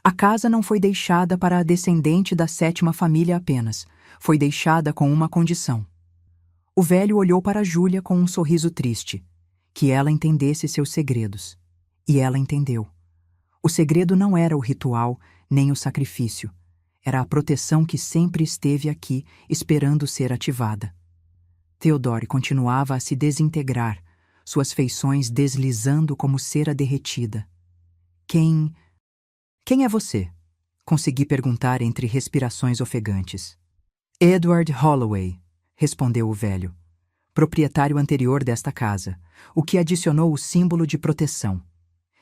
A casa não foi deixada para a descendente da 7ª família apenas. Foi deixada com uma condição. O velho olhou para Júlia com um sorriso triste. Que ela entendesse seus segredos. E ela entendeu. O segredo não era o ritual, nem o sacrifício. Era a proteção que sempre esteve aqui, esperando ser ativada. Theodore continuava a se desintegrar, suas feições deslizando como cera derretida. Quem é você? Consegui perguntar entre respirações ofegantes. Edward Holloway, respondeu o velho. Proprietário anterior desta casa, o que adicionou o símbolo de proteção.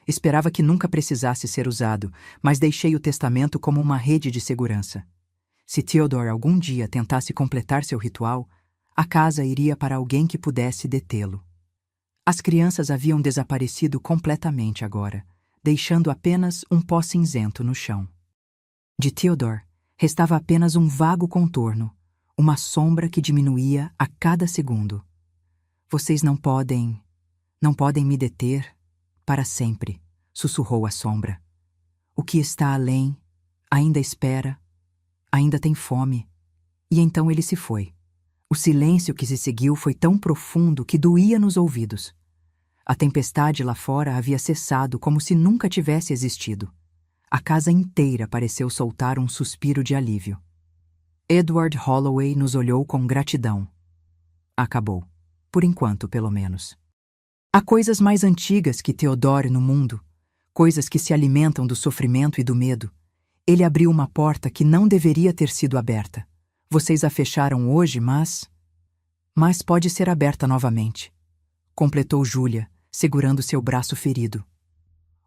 Esperava que nunca precisasse ser usado, mas deixei o testamento como uma rede de segurança. Se Theodore algum dia tentasse completar seu ritual, a casa iria para alguém que pudesse detê-lo. As crianças haviam desaparecido completamente agora, deixando apenas um pó cinzento no chão. De Theodore, restava apenas um vago contorno, uma sombra que diminuía a cada segundo. Vocês não podem me deter para sempre, sussurrou a sombra. O que está além ainda espera, ainda tem fome. E então ele se foi. O silêncio que se seguiu foi tão profundo que doía nos ouvidos. A tempestade lá fora havia cessado como se nunca tivesse existido. A casa inteira pareceu soltar um suspiro de alívio. Edward Holloway nos olhou com gratidão. Acabou. Por enquanto, pelo menos. Há coisas mais antigas que Theodore no mundo, coisas que se alimentam do sofrimento e do medo. Ele abriu uma porta que não deveria ter sido aberta. Vocês a fecharam hoje, mas pode ser aberta novamente. Completou Júlia, segurando seu braço ferido.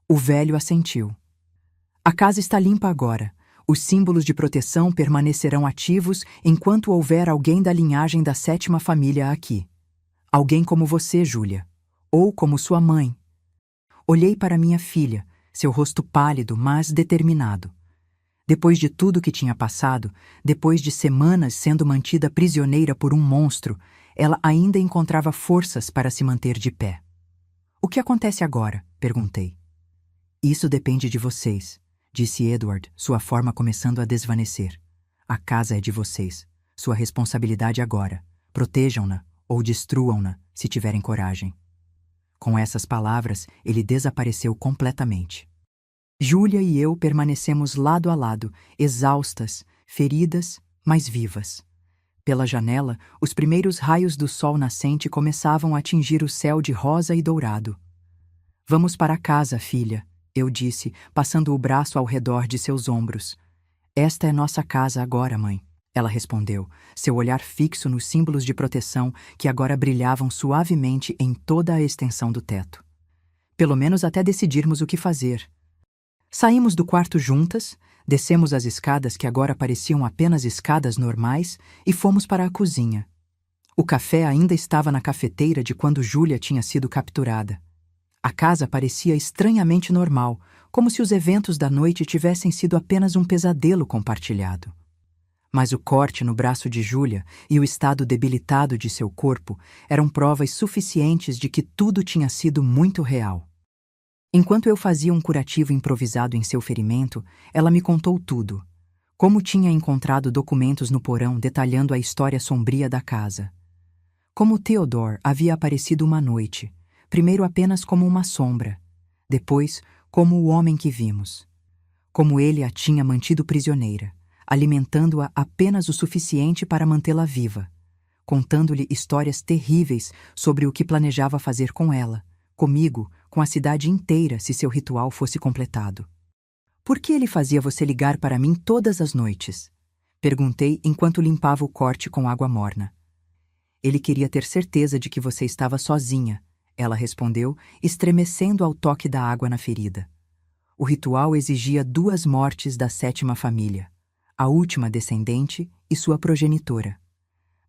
O velho assentiu. A casa está limpa agora. Os símbolos de proteção permanecerão ativos enquanto houver alguém da linhagem da 7ª família aqui. Alguém como você, Júlia. Ou como sua mãe. Olhei para minha filha, seu rosto pálido, mas determinado. Depois de tudo que tinha passado, depois de semanas sendo mantida prisioneira por um monstro, ela ainda encontrava forças para se manter de pé. O que acontece agora? Perguntei. Isso depende de vocês, disse Edward, sua forma começando a desvanecer. A casa é de vocês. Sua responsabilidade agora. Protejam-na ou destruam-na, se tiverem coragem. Com essas palavras, ele desapareceu completamente. Júlia e eu permanecemos lado a lado, exaustas, feridas, mas vivas. Pela janela, os primeiros raios do sol nascente começavam a atingir o céu de rosa e dourado. Vamos para casa, filha, eu disse, passando o braço ao redor de seus ombros. Esta é nossa casa agora, mãe, ela respondeu, seu olhar fixo nos símbolos de proteção que agora brilhavam suavemente em toda a extensão do teto. Pelo menos até decidirmos o que fazer. Saímos do quarto juntas, descemos as escadas que agora pareciam apenas escadas normais e fomos para a cozinha. O café ainda estava na cafeteira de quando Júlia tinha sido capturada. A casa parecia estranhamente normal, como se os eventos da noite tivessem sido apenas um pesadelo compartilhado. Mas o corte no braço de Júlia e o estado debilitado de seu corpo eram provas suficientes de que tudo tinha sido muito real. Enquanto eu fazia um curativo improvisado em seu ferimento, ela me contou tudo. Como tinha encontrado documentos no porão detalhando a história sombria da casa. Como Theodore havia aparecido uma noite, primeiro apenas como uma sombra, depois como o homem que vimos. Como ele a tinha mantido prisioneira, alimentando-a apenas o suficiente para mantê-la viva, contando-lhe histórias terríveis sobre o que planejava fazer com ela, comigo, com a cidade inteira se seu ritual fosse completado. Por que ele fazia você ligar para mim todas as noites? Perguntei enquanto limpava o corte com água morna. Ele queria ter certeza de que você estava sozinha, ela respondeu, estremecendo ao toque da água na ferida. O ritual exigia 2 mortes da 7ª família, a última descendente e sua progenitora.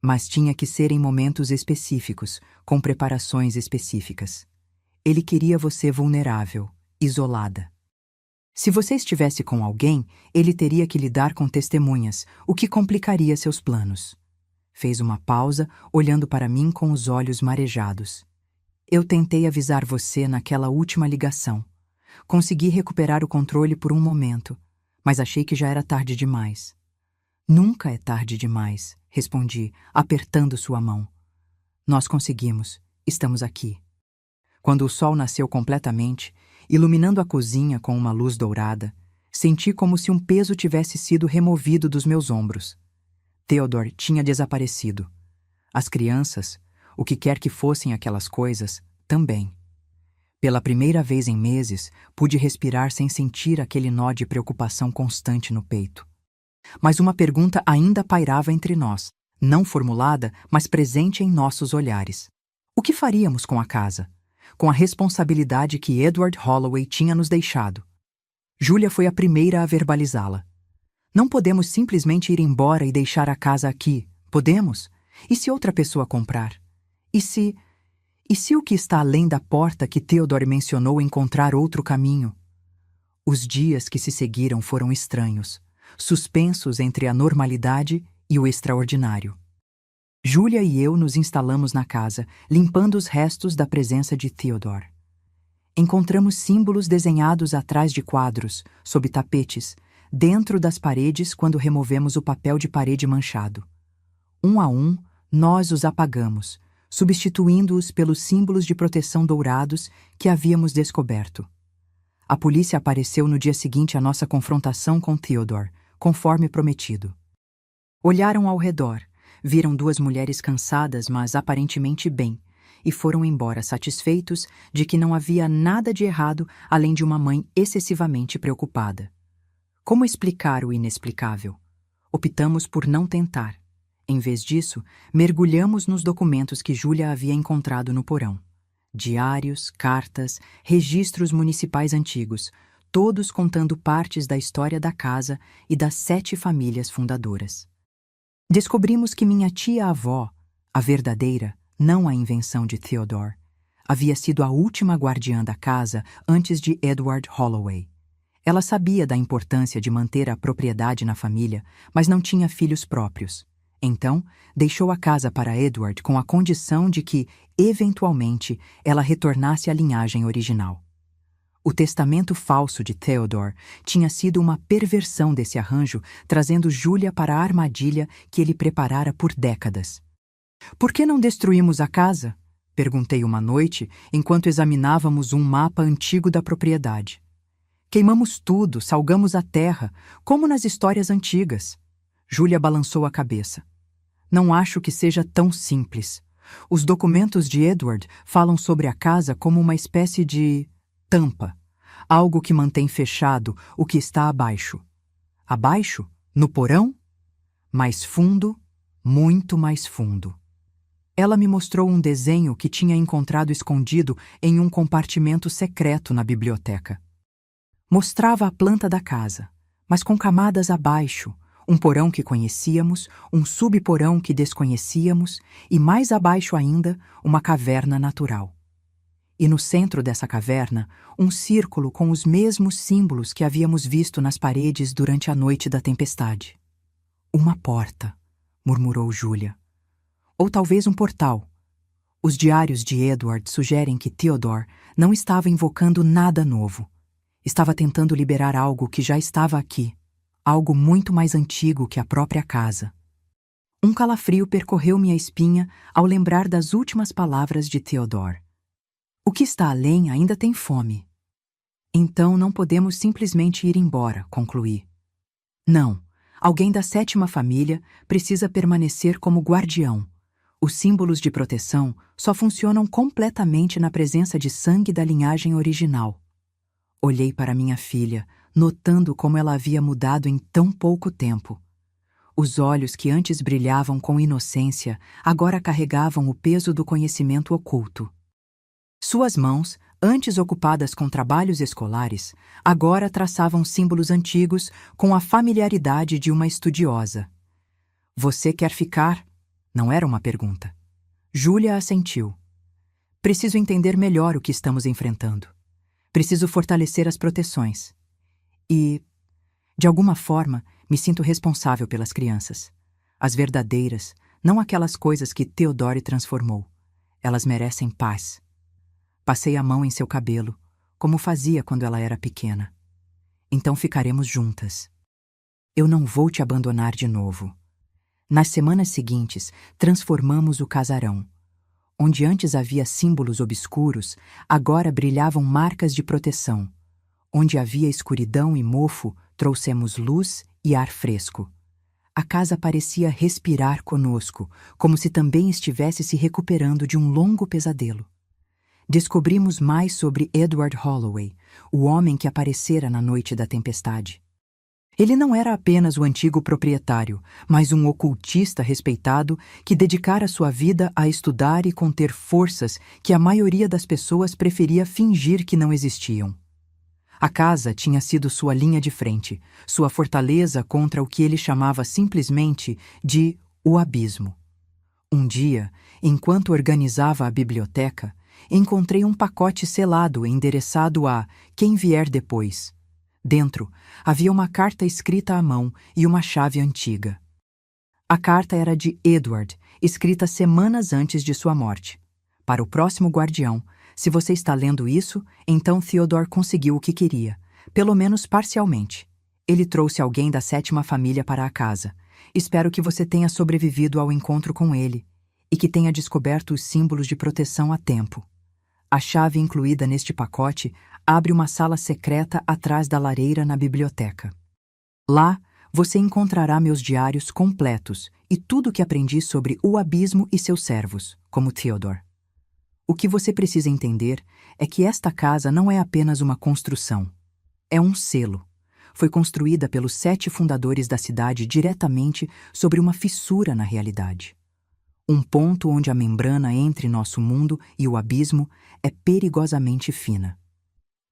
Mas tinha que ser em momentos específicos, com preparações específicas. Ele queria você vulnerável, isolada. Se você estivesse com alguém, ele teria que lidar com testemunhas, o que complicaria seus planos. Fez uma pausa, olhando para mim com os olhos marejados. Eu tentei avisar você naquela última ligação. Consegui recuperar o controle por um momento, mas achei que já era tarde demais. Nunca é tarde demais, respondi, apertando sua mão. Nós conseguimos. Estamos aqui. Quando o sol nasceu completamente, iluminando a cozinha com uma luz dourada, senti como se um peso tivesse sido removido dos meus ombros. Theodore tinha desaparecido. As crianças, o que quer que fossem aquelas coisas, também. Pela primeira vez em meses, pude respirar sem sentir aquele nó de preocupação constante no peito. Mas uma pergunta ainda pairava entre nós, não formulada, mas presente em nossos olhares. O que faríamos com a casa? Com a responsabilidade que Edward Holloway tinha nos deixado? Júlia foi a primeira a verbalizá-la. Não podemos simplesmente ir embora e deixar a casa aqui, podemos? E se outra pessoa comprar? E se o que está além da porta que Theodore mencionou encontrar outro caminho? Os dias que se seguiram foram estranhos, suspensos entre a normalidade e o extraordinário. Júlia e eu nos instalamos na casa, limpando os restos da presença de Theodore. Encontramos símbolos desenhados atrás de quadros, sob tapetes, dentro das paredes quando removemos o papel de parede manchado. Um a um, nós os apagamos, substituindo-os pelos símbolos de proteção dourados que havíamos descoberto. A polícia apareceu no dia seguinte à nossa confrontação com Theodore, conforme prometido. Olharam ao redor, viram 2 mulheres cansadas, mas aparentemente bem, e foram embora satisfeitos de que não havia nada de errado além de uma mãe excessivamente preocupada. Como explicar o inexplicável? Optamos por não tentar. Em vez disso, mergulhamos nos documentos que Júlia havia encontrado no porão. Diários, cartas, registros municipais antigos, todos contando partes da história da casa e das 7 famílias fundadoras. Descobrimos que minha tia-avó, a verdadeira, não a invenção de Theodore, havia sido a última guardiã da casa antes de Edward Holloway. Ela sabia da importância de manter a propriedade na família, mas não tinha filhos próprios. Então, deixou a casa para Edward com a condição de que, eventualmente, ela retornasse à linhagem original. O testamento falso de Theodore tinha sido uma perversão desse arranjo, trazendo Julia para a armadilha que ele preparara por décadas. "Por que não destruímos a casa?" perguntei uma noite, enquanto examinávamos um mapa antigo da propriedade. "Queimamos tudo, salgamos a terra, como nas histórias antigas." Julia balançou a cabeça. "Não acho que seja tão simples. Os documentos de Edward falam sobre a casa como uma espécie de tampa, algo que mantém fechado o que está abaixo." "Abaixo? No porão?" "Mais fundo, muito mais fundo." Ela me mostrou um desenho que tinha encontrado escondido em um compartimento secreto na biblioteca. Mostrava a planta da casa, mas com camadas abaixo, um porão que conhecíamos, um subporão que desconhecíamos e, mais abaixo ainda, uma caverna natural. E no centro dessa caverna, um círculo com os mesmos símbolos que havíamos visto nas paredes durante a noite da tempestade. "Uma porta", murmurou Julia. "Ou talvez um portal." Os diários de Edward sugerem que Theodore não estava invocando nada novo. Estava tentando liberar algo que já estava aqui, algo muito mais antigo que a própria casa. Um calafrio percorreu minha espinha ao lembrar das últimas palavras de Theodore. "O que está além ainda tem fome." "Então não podemos simplesmente ir embora", concluí. "Não, alguém da 7ª família precisa permanecer como guardião. Os símbolos de proteção só funcionam completamente na presença de sangue da linhagem original." Olhei para minha filha, notando como ela havia mudado em tão pouco tempo. Os olhos que antes brilhavam com inocência agora carregavam o peso do conhecimento oculto. Suas mãos, antes ocupadas com trabalhos escolares, agora traçavam símbolos antigos com a familiaridade de uma estudiosa. "Você quer ficar?" Não era uma pergunta. Julia assentiu. "Preciso entender melhor o que estamos enfrentando. Preciso fortalecer as proteções. E, de alguma forma, me sinto responsável pelas crianças. As verdadeiras, não aquelas coisas que Theodore transformou. Elas merecem paz." Passei a mão em seu cabelo, como fazia quando ela era pequena. "Então ficaremos juntas. Eu não vou te abandonar de novo." Nas semanas seguintes, transformamos o casarão. Onde antes havia símbolos obscuros, agora brilhavam marcas de proteção. Onde havia escuridão e mofo, trouxemos luz e ar fresco. A casa parecia respirar conosco, como se também estivesse se recuperando de um longo pesadelo. Descobrimos mais sobre Edward Holloway, o homem que aparecera na noite da tempestade. Ele não era apenas o antigo proprietário, mas um ocultista respeitado que dedicara sua vida a estudar e conter forças que a maioria das pessoas preferia fingir que não existiam. A casa tinha sido sua linha de frente, sua fortaleza contra o que ele chamava simplesmente de o abismo. Um dia, enquanto organizava a biblioteca, encontrei um pacote selado endereçado a "Quem vier depois." Dentro, havia uma carta escrita à mão e uma chave antiga. A carta era de Edward, escrita semanas antes de sua morte. "Para o próximo guardião, se você está lendo isso, então Theodore conseguiu o que queria, pelo menos parcialmente. Ele trouxe alguém da 7ª família para a casa. Espero que você tenha sobrevivido ao encontro com ele e que tenha descoberto os símbolos de proteção a tempo. A chave incluída neste pacote abre uma sala secreta atrás da lareira na biblioteca. Lá, você encontrará meus diários completos e tudo o que aprendi sobre o abismo e seus servos, como Theodore. O que você precisa entender é que esta casa não é apenas uma construção. É um selo. Foi construída pelos 7 fundadores da cidade diretamente sobre uma fissura na realidade. um ponto onde a membrana entre nosso mundo e o abismo é perigosamente fina.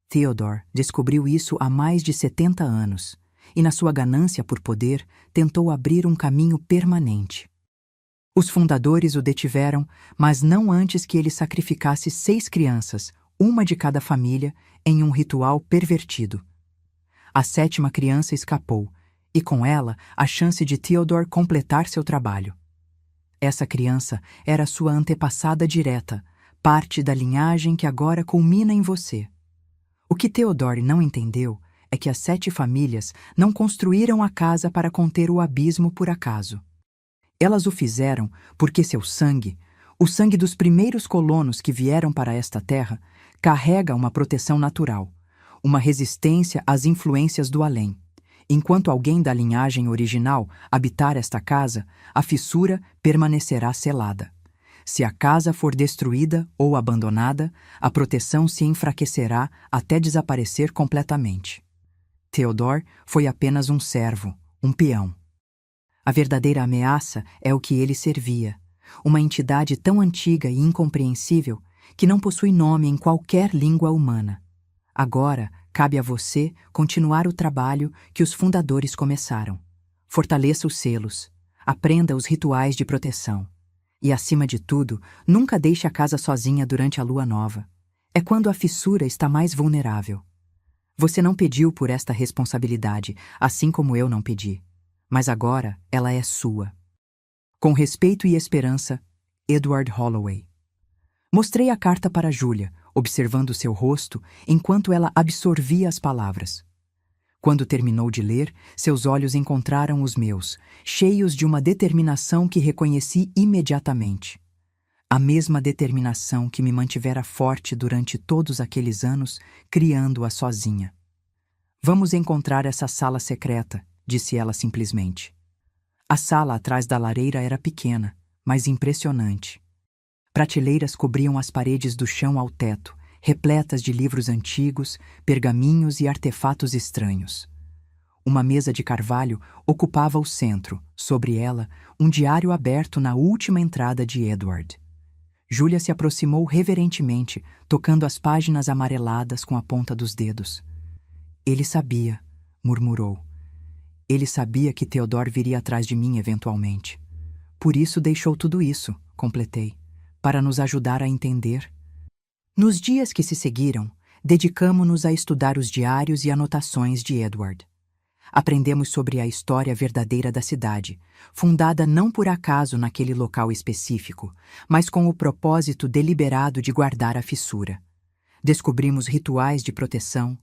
Theodore descobriu isso há mais de 70 anos e, na sua ganância por poder, tentou abrir um caminho permanente. Os fundadores o detiveram, mas não antes que ele sacrificasse 6 crianças, uma de cada família, em um ritual pervertido. A 7ª criança escapou, e com ela a chance de Theodore completar seu trabalho. Essa criança era sua antepassada direta, parte da linhagem que agora culmina em você. O que Theodore não entendeu é que as 7 famílias não construíram a casa para conter o abismo por acaso. Elas o fizeram porque seu sangue, o sangue dos primeiros colonos que vieram para esta terra, carrega uma proteção natural, uma resistência às influências do além. Enquanto alguém da linhagem original habitar esta casa, a fissura permanecerá selada. Se a casa for destruída ou abandonada, a proteção se enfraquecerá até desaparecer completamente. Theodore foi apenas um servo, um peão. A verdadeira ameaça é o que ele servia, uma entidade tão antiga e incompreensível que não possui nome em qualquer língua humana. Agora, cabe a você continuar o trabalho que os fundadores começaram. Fortaleça os selos, aprenda os rituais de proteção. E, acima de tudo, nunca deixe a casa sozinha durante a lua nova. É quando a fissura está mais vulnerável. Você não pediu por esta responsabilidade, assim como eu não pedi. Mas agora ela é sua. Com respeito e esperança, Edward Holloway. Mostrei a carta para Julia, observando seu rosto enquanto ela absorvia as palavras. Quando terminou de ler, seus olhos encontraram os meus, cheios de uma determinação que reconheci imediatamente. A mesma determinação que me mantivera forte durante todos aqueles anos, criando-a sozinha. Vamos encontrar essa sala secreta, disse ela simplesmente. A sala atrás da lareira era pequena, mas impressionante. Prateleiras cobriam as paredes do chão ao teto, repletas de livros antigos, pergaminhos e artefatos estranhos. Uma mesa de carvalho ocupava o centro, sobre ela, um diário aberto na última entrada de Edward. Julia se aproximou reverentemente, tocando as páginas amareladas com a ponta dos dedos. Ele sabia, murmurou. Ele sabia que Theodore viria atrás de mim eventualmente. Por isso deixou tudo isso, completei, para nos ajudar a entender. Nos dias que se seguiram, dedicamo-nos a estudar os diários e anotações de Edward. Aprendemos sobre a história verdadeira da cidade, fundada não por acaso naquele local específico, mas com o propósito deliberado de guardar a fissura. Descobrimos rituais de proteção,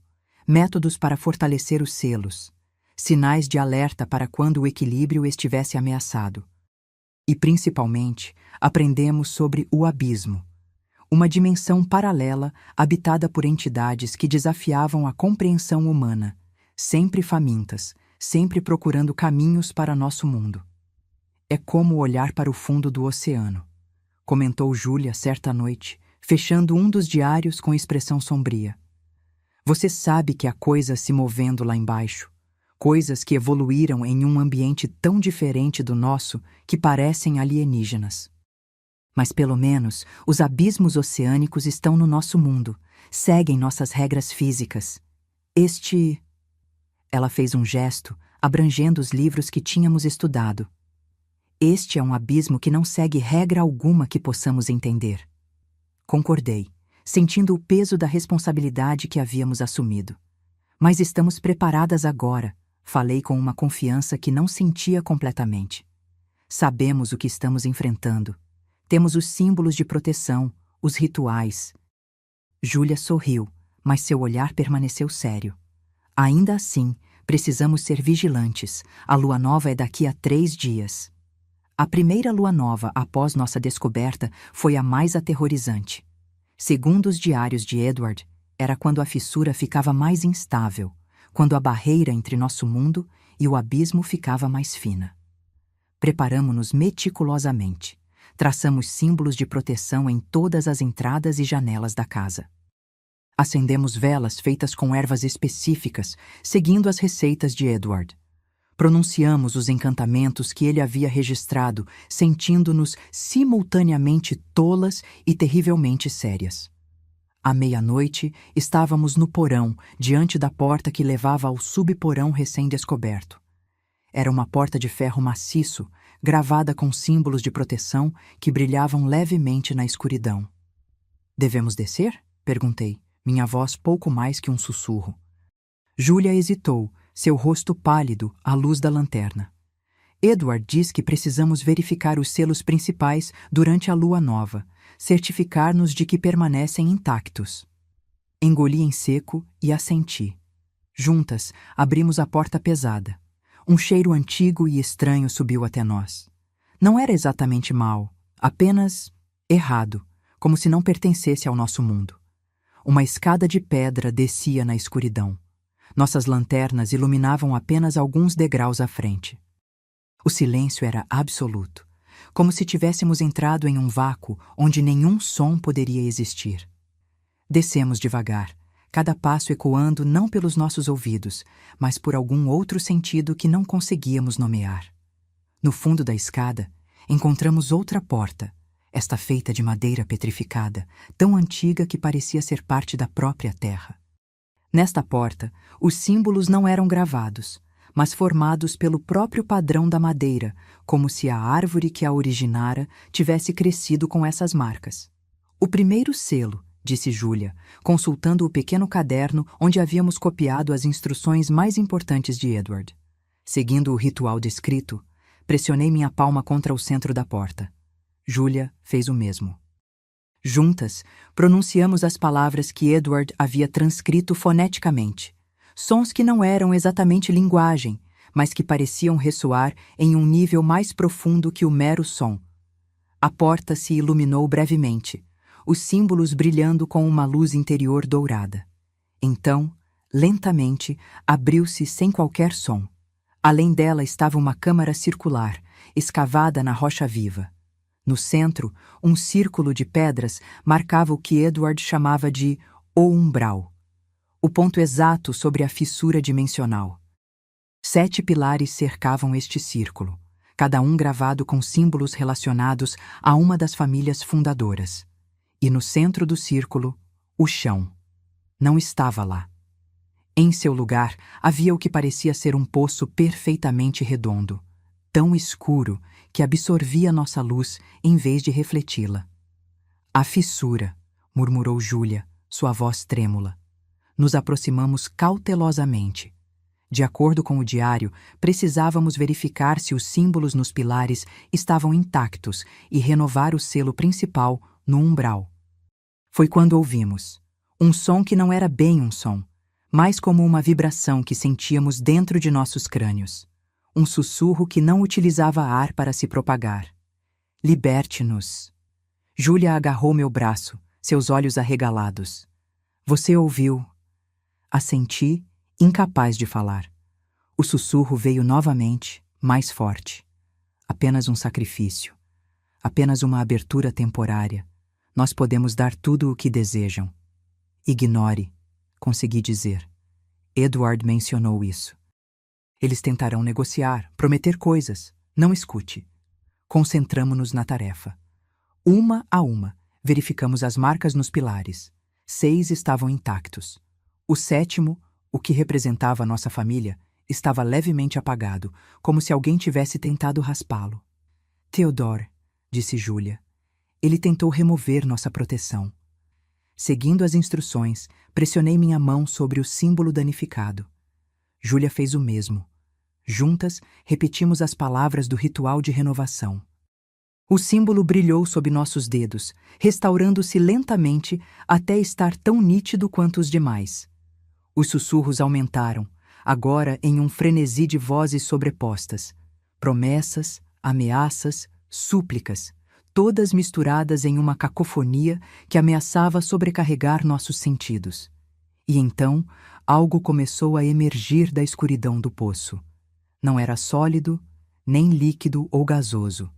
métodos para fortalecer os selos, sinais de alerta para quando o equilíbrio estivesse ameaçado. E, principalmente, aprendemos sobre o abismo, uma dimensão paralela habitada por entidades que desafiavam a compreensão humana, sempre famintas, sempre procurando caminhos para nosso mundo. É como olhar para o fundo do oceano, comentou Julia certa noite, fechando um dos diários com expressão sombria. Você sabe que há coisas se movendo lá embaixo, coisas que evoluíram em um ambiente tão diferente do nosso que parecem alienígenas. Mas pelo menos os abismos oceânicos estão no nosso mundo, seguem nossas regras físicas. Ela fez um gesto, abrangendo os livros que tínhamos estudado. Este é um abismo que não segue regra alguma que possamos entender. Concordei, sentindo o peso da responsabilidade que havíamos assumido. Mas estamos preparadas agora, falei com uma confiança que não sentia completamente. Sabemos o que estamos enfrentando. Temos os símbolos de proteção, os rituais. Julia sorriu, mas seu olhar permaneceu sério. Ainda assim, precisamos ser vigilantes. A lua nova é daqui a 3 dias. A primeira lua nova após nossa descoberta foi a mais aterrorizante. Segundo os diários de Edward, era quando a fissura ficava mais instável, quando a barreira entre nosso mundo e o abismo ficava mais fina. Preparamo-nos meticulosamente. Traçamos símbolos de proteção em todas as entradas e janelas da casa. Acendemos velas feitas com ervas específicas, seguindo as receitas de Edward. Pronunciamos os encantamentos que ele havia registrado, sentindo-nos simultaneamente tolas e terrivelmente sérias. À meia-noite, estávamos no porão, diante da porta que levava ao subporão recém-descoberto. Era uma porta de ferro maciço, gravada com símbolos de proteção que brilhavam levemente na escuridão. "Devemos descer?" perguntei, minha voz pouco mais que um sussurro. Júlia hesitou, seu rosto pálido à luz da lanterna. "Edward diz que precisamos verificar os selos principais durante a lua nova, certificar-nos de que permanecem intactos." Engoli em seco e assenti. Juntas, abrimos a porta pesada. Um cheiro antigo e estranho subiu até nós. Não era exatamente mau, apenas errado, como se não pertencesse ao nosso mundo. Uma escada de pedra descia na escuridão. Nossas lanternas iluminavam apenas alguns degraus à frente. O silêncio era absoluto, como se tivéssemos entrado em um vácuo onde nenhum som poderia existir. Descemos devagar, cada passo ecoando não pelos nossos ouvidos, mas por algum outro sentido que não conseguíamos nomear. No fundo da escada, encontramos outra porta, esta feita de madeira petrificada, tão antiga que parecia ser parte da própria terra. Nesta porta, os símbolos não eram gravados, mas formados pelo próprio padrão da madeira, como se a árvore que a originara tivesse crescido com essas marcas. "O primeiro selo", disse Júlia, consultando o pequeno caderno onde havíamos copiado as instruções mais importantes de Edward. Seguindo o ritual descrito, pressionei minha palma contra o centro da porta. Júlia fez o mesmo. Juntas, pronunciamos as palavras que Edward havia transcrito foneticamente, sons que não eram exatamente linguagem, mas que pareciam ressoar em um nível mais profundo que o mero som. A porta se iluminou brevemente, os símbolos brilhando com uma luz interior dourada. Então, lentamente, abriu-se sem qualquer som. Além dela estava uma câmara circular, escavada na rocha viva. No centro, um círculo de pedras marcava o que Edward chamava de o umbral, o ponto exato sobre a fissura dimensional. 7 pilares cercavam este círculo, cada um gravado com símbolos relacionados a uma das famílias fundadoras. E no centro do círculo, o chão. Não estava lá. Em seu lugar, havia o que parecia ser um poço perfeitamente redondo, tão escuro que absorvia nossa luz em vez de refleti-la. "A fissura", murmurou Júlia, sua voz trêmula. Nos aproximamos cautelosamente. De acordo com o diário, precisávamos verificar se os símbolos nos pilares estavam intactos e renovar o selo principal no umbral. Foi quando ouvimos um som que não era bem um som, mas como uma vibração que sentíamos dentro de nossos crânios. Um sussurro que não utilizava ar para se propagar. "Liberte-nos." Júlia agarrou meu braço, seus olhos arregalados. "Você ouviu?" Assenti, incapaz de falar. O sussurro veio novamente, mais forte. "Apenas um sacrifício. Apenas uma abertura temporária. Nós podemos dar tudo o que desejam." "Ignore", consegui dizer. Edward mencionou isso. "Eles tentarão negociar, prometer coisas. Não escute." Concentramo-nos na tarefa. Uma a uma, verificamos as marcas nos pilares. 6 estavam intactos. O 7º, o que representava nossa família, estava levemente apagado, como se alguém tivesse tentado raspá-lo. "Theodore", disse Júlia. "Ele tentou remover nossa proteção." Seguindo as instruções, pressionei minha mão sobre o símbolo danificado. Júlia fez o mesmo. Juntas, repetimos as palavras do ritual de renovação. O símbolo brilhou sob nossos dedos, restaurando-se lentamente até estar tão nítido quanto os demais. Os sussurros aumentaram, agora em um frenesi de vozes sobrepostas. Promessas, ameaças, súplicas, todas misturadas em uma cacofonia que ameaçava sobrecarregar nossos sentidos. E então, algo começou a emergir da escuridão do poço. Não era sólido, nem líquido ou gasoso.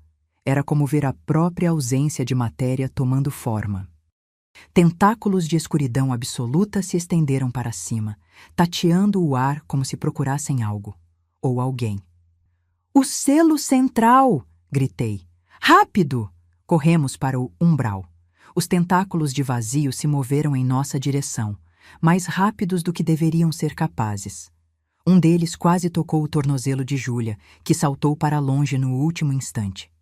Era como ver a própria ausência de matéria tomando forma. Tentáculos de escuridão absoluta se estenderam para cima, tateando o ar como se procurassem algo, ou alguém. O selo central! Gritei. Rápido! Corremos para o umbral. Os tentáculos de vazio se moveram em nossa direção, mais rápidos do que deveriam ser capazes. Um deles quase tocou o tornozelo de Júlia, que saltou para longe no último instante.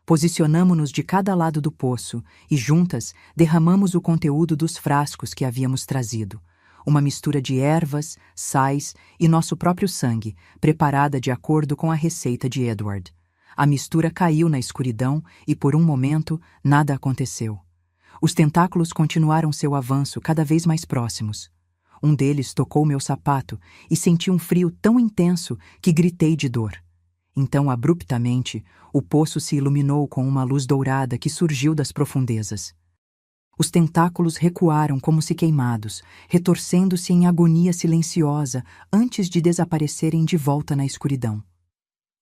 Posicionamo-nos de cada lado do poço e, juntas, derramamos o conteúdo dos frascos que havíamos trazido. Uma mistura de ervas, sais e nosso próprio sangue, preparada de acordo com a receita de Edward. A mistura caiu na escuridão e, por um momento, nada aconteceu. Os tentáculos continuaram seu avanço cada vez mais próximos. Um deles tocou meu sapato e senti um frio tão intenso que gritei de dor. Então, abruptamente, o poço se iluminou com uma luz dourada que surgiu das profundezas. Os tentáculos recuaram como se queimados, retorcendo-se em agonia silenciosa antes de desaparecerem de volta na escuridão.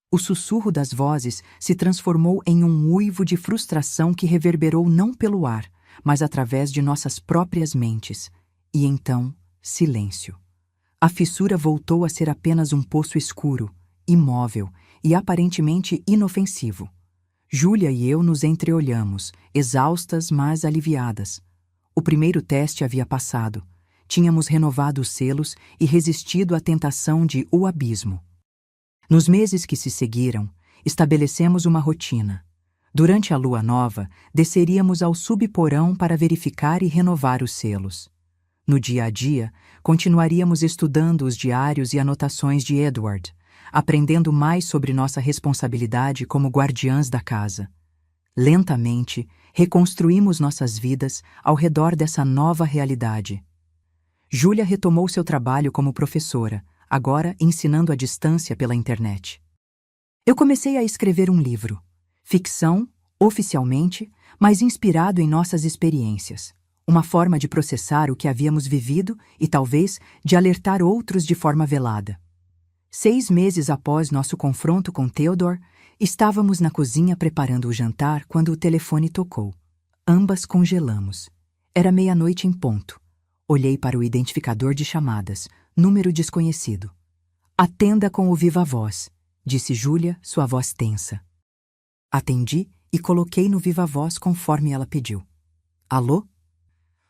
O sussurro das vozes se transformou em um uivo de frustração que reverberou não pelo ar, mas através de nossas próprias mentes. E então, silêncio. A fissura voltou a ser apenas um poço escuro, imóvel e aparentemente inofensivo. Júlia e eu nos entreolhamos, exaustas, mas aliviadas. O primeiro teste havia passado. Tínhamos renovado os selos e resistido à tentação de o abismo. Nos meses que se seguiram, estabelecemos uma rotina. Durante a lua nova, desceríamos ao subporão para verificar e renovar os selos. No dia a dia, continuaríamos estudando os diários e anotações de Edward, aprendendo mais sobre nossa responsabilidade como guardiãs da casa. Lentamente, reconstruímos nossas vidas ao redor dessa nova realidade. Júlia retomou seu trabalho como professora, agora ensinando à distância pela internet. Eu comecei a escrever um livro, ficção, oficialmente, mas inspirado em nossas experiências. Uma forma de processar o que havíamos vivido e, talvez, de alertar outros de forma velada. 6 meses após nosso confronto com Theodore, estávamos na cozinha preparando o jantar quando o telefone tocou. Ambas congelamos. Era meia-noite em ponto. Olhei para o identificador de chamadas, número desconhecido. Atenda com o viva-voz, disse Júlia, sua voz tensa. Atendi e coloquei no viva-voz conforme ela pediu. Alô?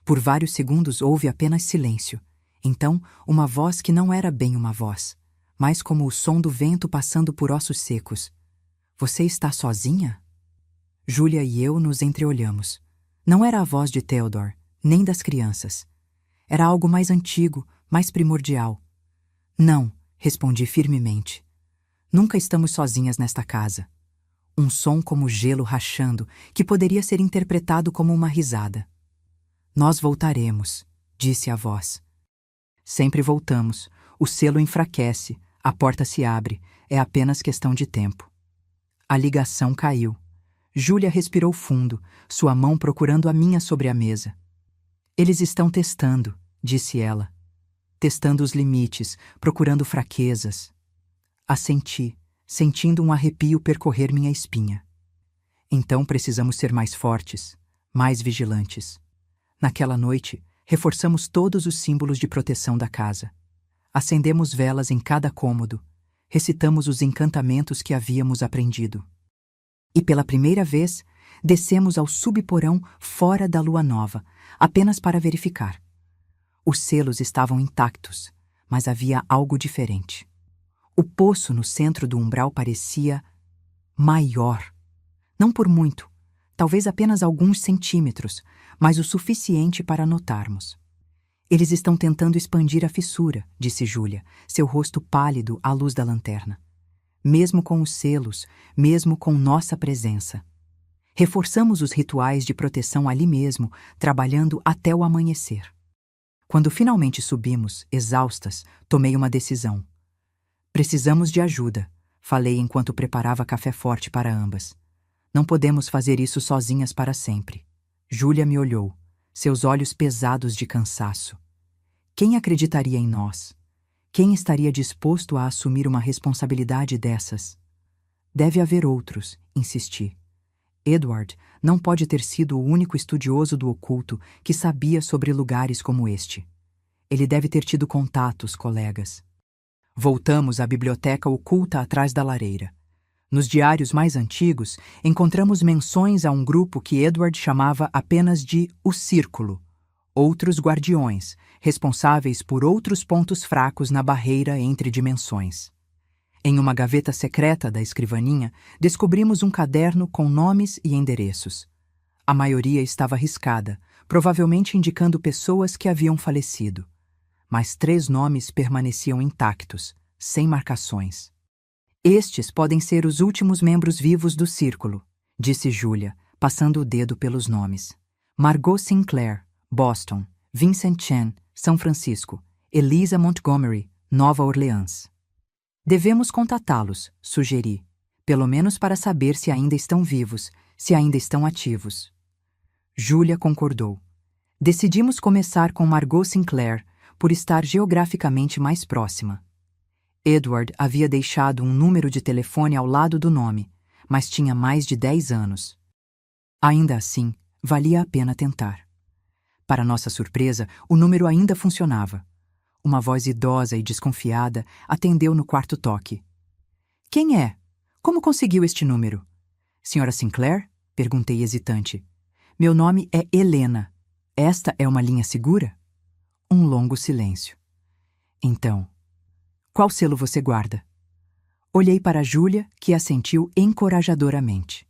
Por vários segundos houve apenas silêncio. Então, uma voz que não era bem uma voz, mas como o som do vento passando por ossos secos. Você está sozinha? Júlia e eu nos entreolhamos. Não era a voz de Theodore, nem das crianças. Era algo mais antigo, mais primordial. Não, respondi firmemente. Nunca estamos sozinhas nesta casa. Um som como gelo rachando, que poderia ser interpretado como uma risada. Nós voltaremos, disse a voz. Sempre voltamos. O selo enfraquece, a porta se abre, é apenas questão de tempo. A ligação caiu. Júlia respirou fundo, sua mão procurando a minha sobre a mesa. Eles estão testando, disse ela. Testando os limites, procurando fraquezas. Assenti, sentindo um arrepio percorrer minha espinha. Então precisamos ser mais fortes, mais vigilantes. Naquela noite, reforçamos todos os símbolos de proteção da casa. Acendemos velas em cada cômodo, recitamos os encantamentos que havíamos aprendido. E pela primeira vez, descemos ao subporão fora da lua nova, apenas para verificar. Os selos estavam intactos, mas havia algo diferente. O poço no centro do umbral parecia maior. Não por muito, talvez apenas alguns centímetros, mas o suficiente para notarmos. Eles estão tentando expandir a fissura, disse Júlia, seu rosto pálido à luz da lanterna. Mesmo com os selos, mesmo com nossa presença. Reforçamos os rituais de proteção ali mesmo, trabalhando até o amanhecer. Quando finalmente subimos, exaustas, tomei uma decisão. Precisamos de ajuda, falei enquanto preparava café forte para ambas. Não podemos fazer isso sozinhas para sempre. Júlia me olhou, seus olhos pesados de cansaço. Quem acreditaria em nós? Quem estaria disposto a assumir uma responsabilidade dessas? Deve haver outros, insisti. Edward não pode ter sido o único estudioso do oculto que sabia sobre lugares como este. Ele deve ter tido contatos, colegas. Voltamos à biblioteca oculta atrás da lareira. Nos diários mais antigos, encontramos menções a um grupo que Edward chamava apenas de o Círculo, outros guardiões, responsáveis por outros pontos fracos na barreira entre dimensões. Em uma gaveta secreta da escrivaninha, descobrimos um caderno com nomes e endereços. A maioria estava riscada, provavelmente indicando pessoas que haviam falecido. Mas 3 nomes permaneciam intactos, sem marcações. Estes podem ser os últimos membros vivos do Círculo, disse Julia, passando o dedo pelos nomes. Margot Sinclair, Boston. Vincent Chen, São Francisco. Eliza Montgomery, Nova Orleans. Devemos contatá-los, sugeri, pelo menos para saber se ainda estão vivos, se ainda estão ativos. Julia concordou. Decidimos começar com Margot Sinclair, por estar geograficamente mais próxima. Edward havia deixado um número de telefone ao lado do nome, mas tinha mais de 10 anos. Ainda assim, valia a pena tentar. Para nossa surpresa, o número ainda funcionava. Uma voz idosa e desconfiada atendeu no quarto toque. — Quem é? Como conseguiu este número? — Senhora Sinclair? — perguntei hesitante. — Meu nome é Helena. Esta é uma linha segura? Um longo silêncio. Então, qual selo você guarda? Olhei para Julia, que assentiu encorajadoramente.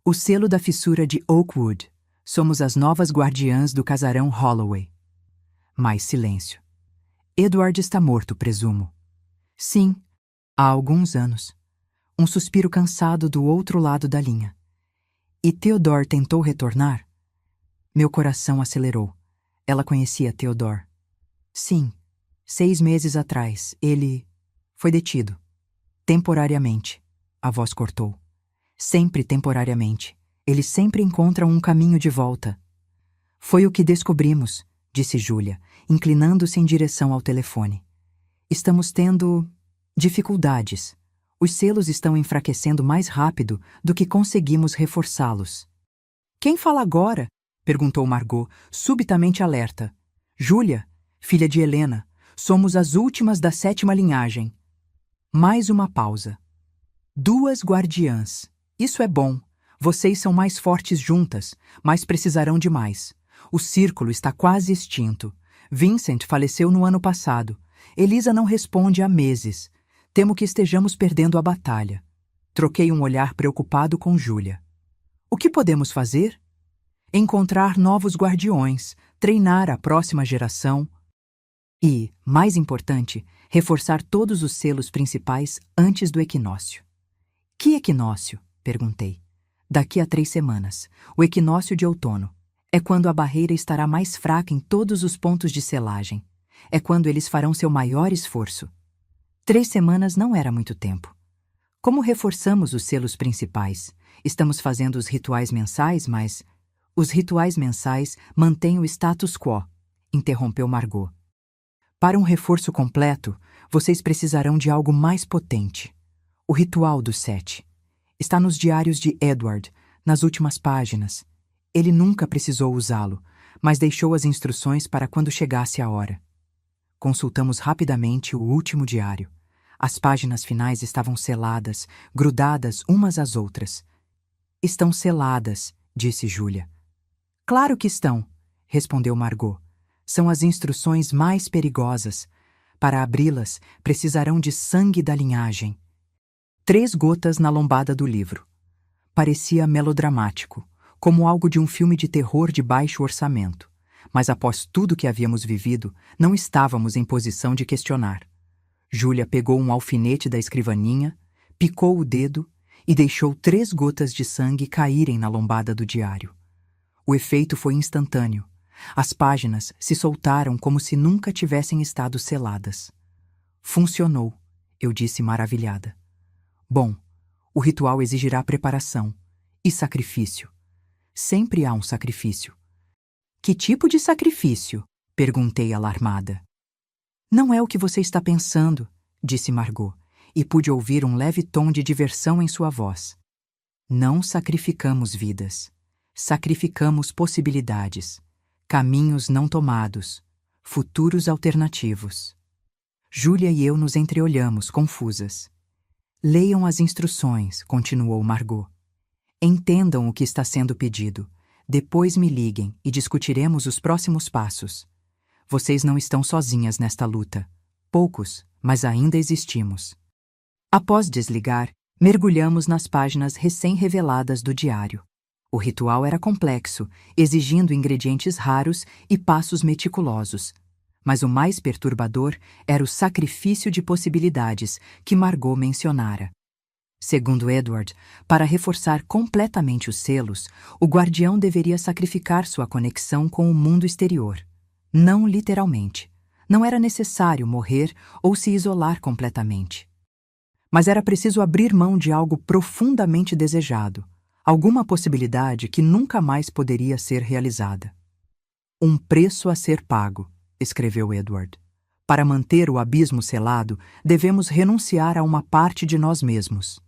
O selo da fissura de Oakwood. Somos as novas guardiãs do casarão Holloway. Mais silêncio. Edward está morto, presumo. Sim, há alguns anos. Um suspiro cansado do outro lado da linha. E Theodore tentou retornar? Meu coração acelerou. Ela conhecia Theodore. Sim, 6 meses atrás, ele foi detido. Temporariamente. A voz cortou. Sempre temporariamente. Eles sempre encontram um caminho de volta. Foi o que descobrimos, disse Julia, inclinando-se em direção ao telefone. Estamos tendo dificuldades. Os selos estão enfraquecendo mais rápido do que conseguimos reforçá-los. Quem fala agora? Perguntou Margot, subitamente alerta. Julia, filha de Helena, somos as últimas da 7ª linhagem. Mais uma pausa. 2 guardiãs. Isso é bom. Vocês são mais fortes juntas, mas precisarão de mais. O Círculo está quase extinto. Vincent faleceu no ano passado. Eliza não responde há meses. Temo que estejamos perdendo a batalha. Troquei um olhar preocupado com Julia. O que podemos fazer? Encontrar novos guardiões, treinar a próxima geração e, mais importante, reforçar todos os selos principais antes do equinócio. Que equinócio? Perguntei. Daqui a 3 semanas, o equinócio de outono. É quando a barreira estará mais fraca em todos os pontos de selagem. É quando eles farão seu maior esforço. 3 semanas não era muito tempo. Como reforçamos os selos principais? Estamos fazendo os rituais mensais, mas... Os rituais mensais mantêm o status quo, interrompeu Margot. Para um reforço completo, vocês precisarão de algo mais potente. O ritual dos 7. Está nos diários de Edward, nas últimas páginas. Ele nunca precisou usá-lo, mas deixou as instruções para quando chegasse a hora. Consultamos rapidamente o último diário. As páginas finais estavam seladas, grudadas umas às outras. Estão seladas, disse Julia. Claro que estão, respondeu Margot. São as instruções mais perigosas. Para abri-las, precisarão de sangue da linhagem. 3 gotas na lombada do livro. Parecia melodramático, como algo de um filme de terror de baixo orçamento. Mas após tudo que havíamos vivido, não estávamos em posição de questionar. Julia pegou um alfinete da escrivaninha, picou o dedo e deixou 3 gotas de sangue caírem na lombada do diário. O efeito foi instantâneo. As páginas se soltaram como se nunca tivessem estado seladas. Funcionou, eu disse maravilhada. Bom, o ritual exigirá preparação e sacrifício. Sempre há um sacrifício. Que tipo de sacrifício? Perguntei alarmada. Não é o que você está pensando, disse Margot, e pude ouvir um leve tom de diversão em sua voz. Não sacrificamos vidas. Sacrificamos possibilidades, caminhos não tomados, futuros alternativos. Julia e eu nos entreolhamos, confusas. Leiam as instruções, continuou Margot. Entendam o que está sendo pedido. Depois me liguem e discutiremos os próximos passos. Vocês não estão sozinhas nesta luta. Poucos, mas ainda existimos. Após desligar, mergulhamos nas páginas recém-reveladas do diário. O ritual era complexo, exigindo ingredientes raros e passos meticulosos. Mas o mais perturbador era o sacrifício de possibilidades que Margot mencionara. Segundo Edward, para reforçar completamente os selos, o guardião deveria sacrificar sua conexão com o mundo exterior. Não literalmente. Não era necessário morrer ou se isolar completamente. Mas era preciso abrir mão de algo profundamente desejado, alguma possibilidade que nunca mais poderia ser realizada. Um preço a ser pago, escreveu Edward. Para manter o abismo selado, devemos renunciar a uma parte de nós mesmos.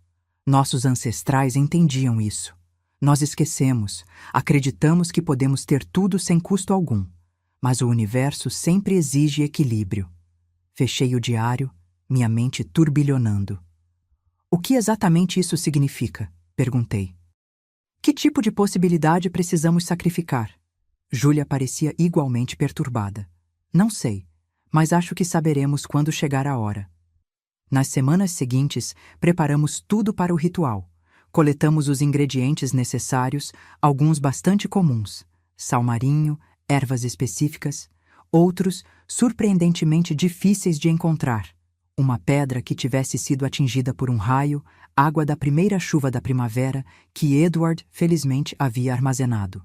Nossos ancestrais entendiam isso. Nós esquecemos, acreditamos que podemos ter tudo sem custo algum, mas o universo sempre exige equilíbrio. Fechei o diário, minha mente turbilhonando. O que exatamente isso significa? Perguntei. Que tipo de possibilidade precisamos sacrificar? Júlia parecia igualmente perturbada. Não sei, mas acho que saberemos quando chegar a hora. Nas semanas seguintes, preparamos tudo para o ritual. Coletamos os ingredientes necessários, alguns bastante comuns: sal marinho, ervas específicas, outros surpreendentemente difíceis de encontrar. Uma pedra que tivesse sido atingida por um raio, água da primeira chuva da primavera que Edward, felizmente, havia armazenado.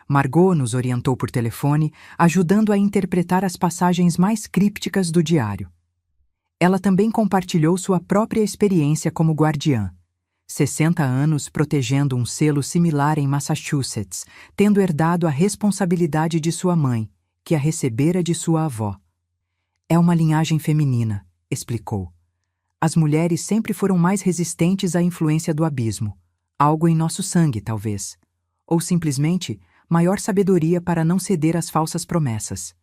Margot nos orientou por telefone, ajudando a interpretar as passagens mais crípticas do diário. Ela também compartilhou sua própria experiência como guardiã. 60 anos protegendo um selo similar em Massachusetts, tendo herdado a responsabilidade de sua mãe, que a recebera de sua avó. É uma linhagem feminina, explicou. As mulheres sempre foram mais resistentes à influência do abismo. Algo em nosso sangue, talvez. Ou simplesmente, maior sabedoria para não ceder às falsas promessas.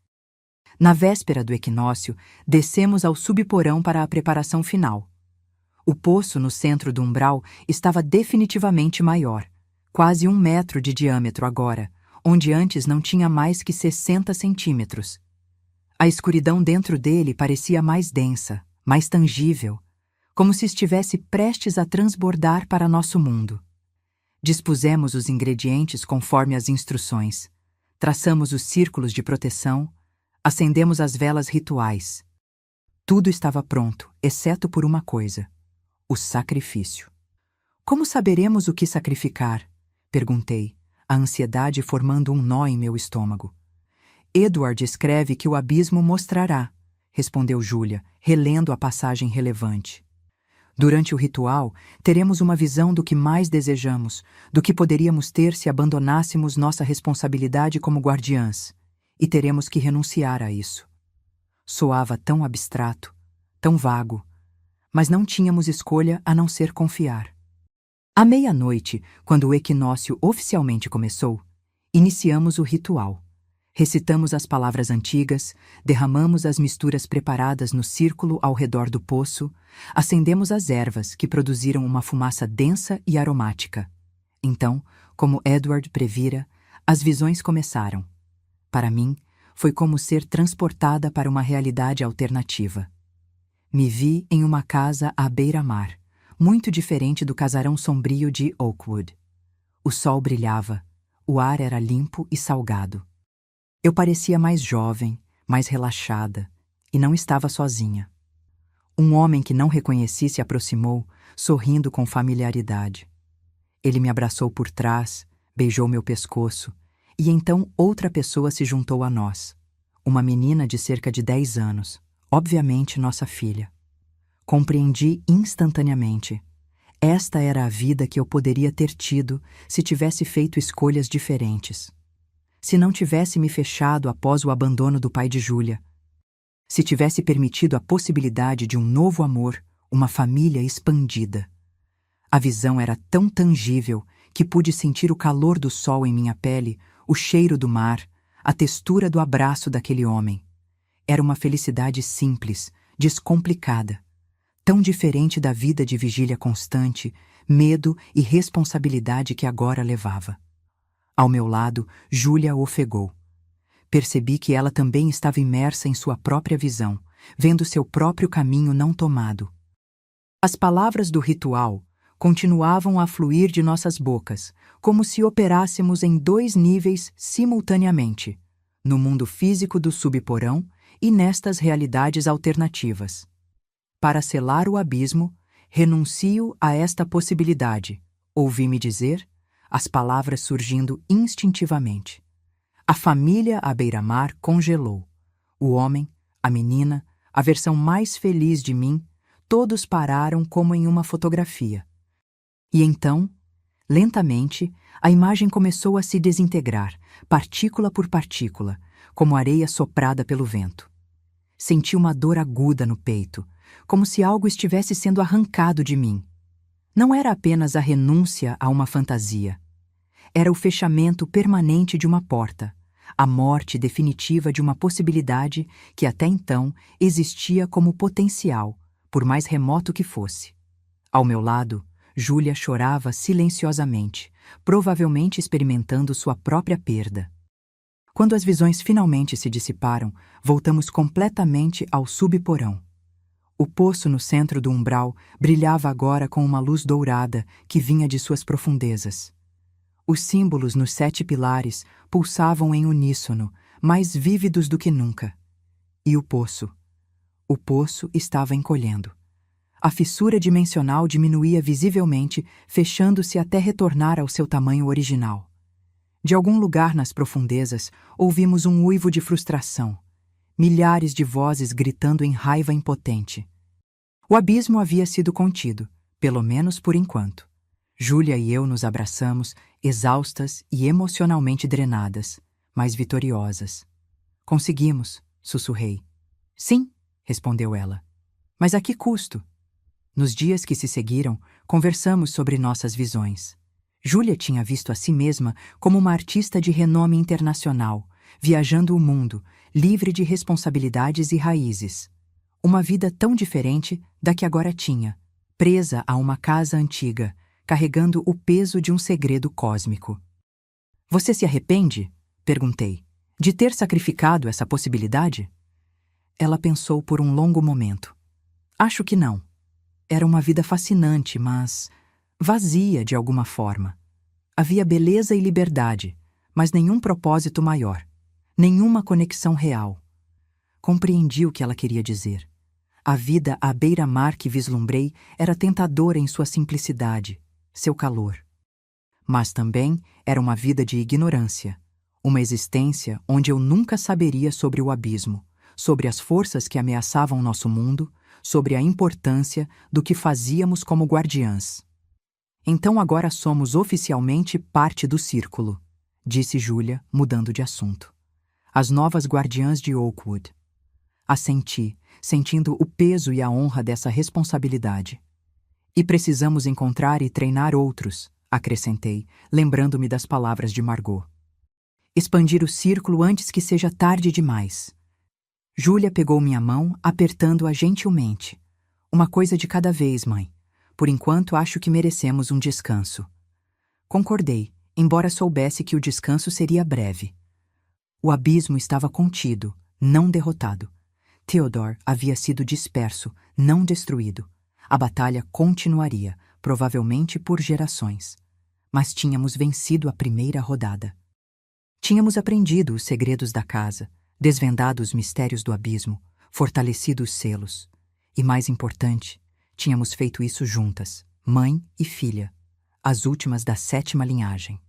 Na véspera do equinócio, descemos ao subporão para a preparação final. O poço no centro do umbral estava definitivamente maior, quase 1 metro de diâmetro agora, onde antes não tinha mais que 60 centímetros. A escuridão dentro dele parecia mais densa, mais tangível, como se estivesse prestes a transbordar para nosso mundo. Dispusemos os ingredientes conforme as instruções, traçamos os círculos de proteção, acendemos as velas rituais. Tudo estava pronto, exceto por uma coisa: o sacrifício. Como saberemos o que sacrificar? Perguntei, a ansiedade formando um nó em meu estômago. Edward escreve que o abismo mostrará, respondeu Júlia, relendo a passagem relevante. Durante o ritual, teremos uma visão do que mais desejamos, do que poderíamos ter se abandonássemos nossa responsabilidade como guardiãs, e teremos que renunciar a isso. Soava tão abstrato, tão vago, mas não tínhamos escolha a não ser confiar. À meia-noite, quando o equinócio oficialmente começou, iniciamos o ritual. Recitamos as palavras antigas, derramamos as misturas preparadas no círculo ao redor do poço, acendemos as ervas que produziram uma fumaça densa e aromática. Então, como Edward previra, as visões começaram. Para mim, foi como ser transportada para uma realidade alternativa. Me vi em uma casa à beira-mar, muito diferente do casarão sombrio de Oakwood. O sol brilhava, o ar era limpo e salgado. Eu parecia mais jovem, mais relaxada, e não estava sozinha. Um homem que não reconheci se aproximou, sorrindo com familiaridade. Ele me abraçou por trás, beijou meu pescoço, e então outra pessoa se juntou a nós. Uma menina de cerca de 10 anos, obviamente nossa filha. Compreendi instantaneamente. Esta era a vida que eu poderia ter tido se tivesse feito escolhas diferentes. Se não tivesse me fechado após o abandono do pai de Júlia. Se tivesse permitido a possibilidade de um novo amor, uma família expandida. A visão era tão tangível que pude sentir o calor do sol em minha pele, o cheiro do mar, a textura do abraço daquele homem. Era uma felicidade simples, descomplicada. tão diferente da vida de vigília constante, medo e responsabilidade que agora levava. Ao meu lado, Júlia ofegou. Percebi que ela também estava imersa em sua própria visão, vendo seu próprio caminho não tomado. As palavras do ritual continuavam a fluir de nossas bocas, como se operássemos em 2 níveis simultaneamente, no mundo físico do subporão e nestas realidades alternativas. Para selar o abismo, renuncio a esta possibilidade, ouvi-me dizer, as palavras surgindo instintivamente. A família à beira-mar congelou. O homem, a menina, a versão mais feliz de mim, todos pararam como em uma fotografia. E então, lentamente, a imagem começou a se desintegrar, partícula por partícula, como areia soprada pelo vento. Senti uma dor aguda no peito, como se algo estivesse sendo arrancado de mim. Não era apenas a renúncia a uma fantasia. Era o fechamento permanente de uma porta, a morte definitiva de uma possibilidade que até então existia como potencial, por mais remoto que fosse. Ao meu lado, Júlia chorava silenciosamente, provavelmente experimentando sua própria perda. Quando as visões finalmente se dissiparam, voltamos completamente ao subporão. O poço no centro do umbral brilhava agora com uma luz dourada que vinha de suas profundezas. Os símbolos nos 7 pilares pulsavam em uníssono, mais vívidos do que nunca. E o poço? O poço estava encolhendo. A fissura dimensional diminuía visivelmente, fechando-se até retornar ao seu tamanho original. De algum lugar nas profundezas, ouvimos um uivo de frustração. Milhares de vozes gritando em raiva impotente. O abismo havia sido contido, pelo menos por enquanto. Júlia e eu nos abraçamos, exaustas e emocionalmente drenadas, mas vitoriosas. Conseguimos, sussurrei. Sim, respondeu ela. Mas a que custo? Nos dias que se seguiram, conversamos sobre nossas visões. Júlia tinha visto a si mesma como uma artista de renome internacional, viajando o mundo, livre de responsabilidades e raízes. Uma vida tão diferente da que agora tinha, presa a uma casa antiga, carregando o peso de um segredo cósmico. Você se arrepende? Perguntei. De ter sacrificado essa possibilidade? Ela pensou por um longo momento. Acho que não. Era uma vida fascinante, mas vazia de alguma forma. Havia beleza e liberdade, mas nenhum propósito maior, nenhuma conexão real. Compreendi o que ela queria dizer. A vida à beira-mar que vislumbrei era tentadora em sua simplicidade, seu calor. Mas também era uma vida de ignorância, uma existência onde eu nunca saberia sobre o abismo, sobre as forças que ameaçavam nosso mundo, sobre a importância do que fazíamos como guardiãs. Então agora somos oficialmente parte do círculo, disse Júlia, mudando de assunto. As novas guardiãs de Oakwood. Assenti, sentindo o peso e a honra dessa responsabilidade. E precisamos encontrar e treinar outros, acrescentei, lembrando-me das palavras de Margot. Expandir o círculo antes que seja tarde demais. Júlia pegou minha mão, apertando-a gentilmente. Uma coisa de cada vez, mãe. Por enquanto, acho que merecemos um descanso. Concordei, embora soubesse que o descanso seria breve. O abismo estava contido, não derrotado. Theodore havia sido disperso, não destruído. A batalha continuaria, provavelmente por gerações. Mas tínhamos vencido a primeira rodada. Tínhamos aprendido os segredos da casa, desvendado os mistérios do abismo, fortalecido os selos. E mais importante, tínhamos feito isso juntas, mãe e filha, as últimas da 7ª linhagem.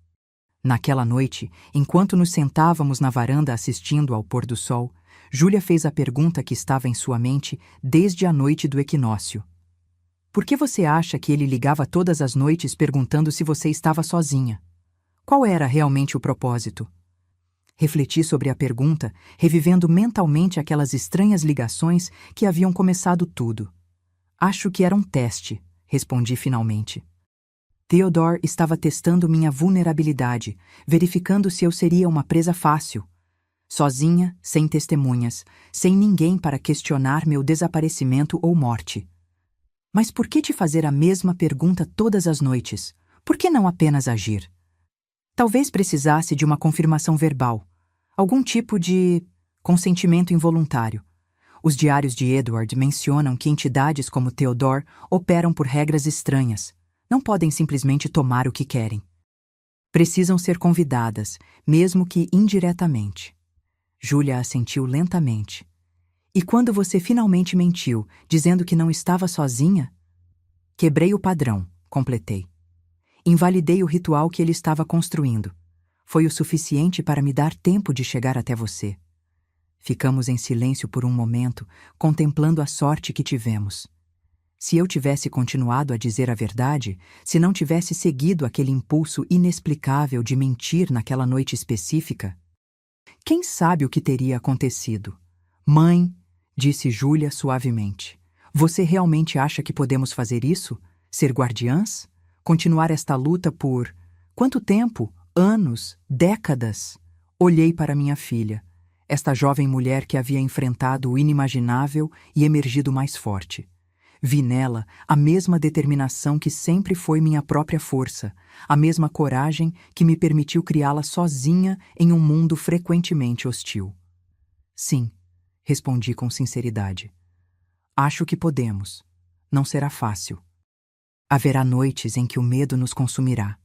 Naquela noite, enquanto nos sentávamos na varanda assistindo ao pôr do sol, Júlia fez a pergunta que estava em sua mente desde a noite do equinócio. Por que você acha que ele ligava todas as noites perguntando se você estava sozinha? Qual era realmente o propósito? Refleti sobre a pergunta, revivendo mentalmente aquelas estranhas ligações que haviam começado tudo. Acho que era um teste, respondi finalmente. Theodore estava testando minha vulnerabilidade, verificando se eu seria uma presa fácil. Sozinha, sem testemunhas, sem ninguém para questionar meu desaparecimento ou morte. Mas por que te fazer a mesma pergunta todas as noites? Por que não apenas agir? Talvez precisasse de uma confirmação verbal, algum tipo de consentimento involuntário. Os diários de Edward mencionam que entidades como Theodore operam por regras estranhas. Não podem simplesmente tomar o que querem. Precisam ser convidadas, mesmo que indiretamente. Júlia assentiu lentamente. E quando você finalmente mentiu, dizendo que não estava sozinha? Quebrei o padrão, completei. Invalidei o ritual que ele estava construindo. Foi o suficiente para me dar tempo de chegar até você. Ficamos em silêncio por um momento, contemplando a sorte que tivemos. Se eu tivesse continuado a dizer a verdade, se não tivesse seguido aquele impulso inexplicável de mentir naquela noite específica, quem sabe o que teria acontecido? Mãe, disse Júlia suavemente, você realmente acha que podemos fazer isso? Ser guardiãs? Continuar esta luta por... quanto tempo? Anos? Décadas? Olhei para minha filha, esta jovem mulher que havia enfrentado o inimaginável e emergido mais forte. Vi nela a mesma determinação que sempre foi minha própria força, a mesma coragem que me permitiu criá-la sozinha em um mundo frequentemente hostil. Sim, respondi com sinceridade. Acho que podemos. Não será fácil. Haverá noites em que o medo nos consumirá,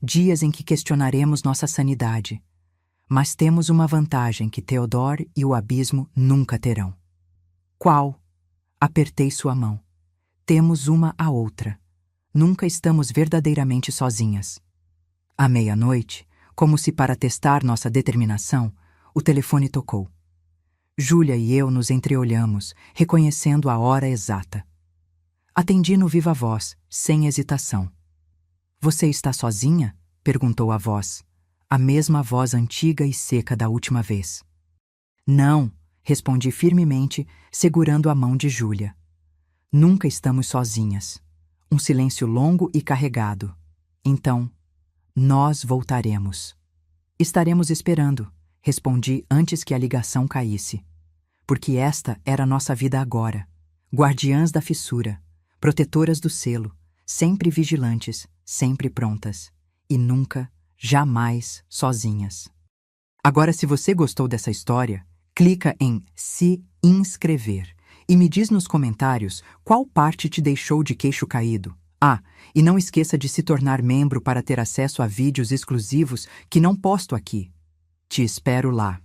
dias em que questionaremos nossa sanidade. Mas temos uma vantagem que Theodore e o abismo nunca terão. Qual? Apertei sua mão. Temos uma a outra. Nunca estamos verdadeiramente sozinhas. À meia-noite, como se para testar nossa determinação, o telefone tocou. Júlia e eu nos entreolhamos, reconhecendo a hora exata. Atendi no viva voz, sem hesitação. Você está sozinha? Perguntou a voz, a mesma voz antiga e seca da última vez. Não, respondi firmemente, segurando a mão de Júlia. Nunca estamos sozinhas. Um silêncio longo e carregado. Então, nós voltaremos. Estaremos esperando, respondi antes que a ligação caísse. Porque esta era nossa vida agora. Guardiãs da fissura, protetoras do selo, sempre vigilantes, sempre prontas. E nunca, jamais sozinhas. Agora, se você gostou dessa história, clica em se inscrever e me diz nos comentários qual parte te deixou de queixo caído. Ah, e não esqueça de se tornar membro para ter acesso a vídeos exclusivos que não posto aqui. Te espero lá.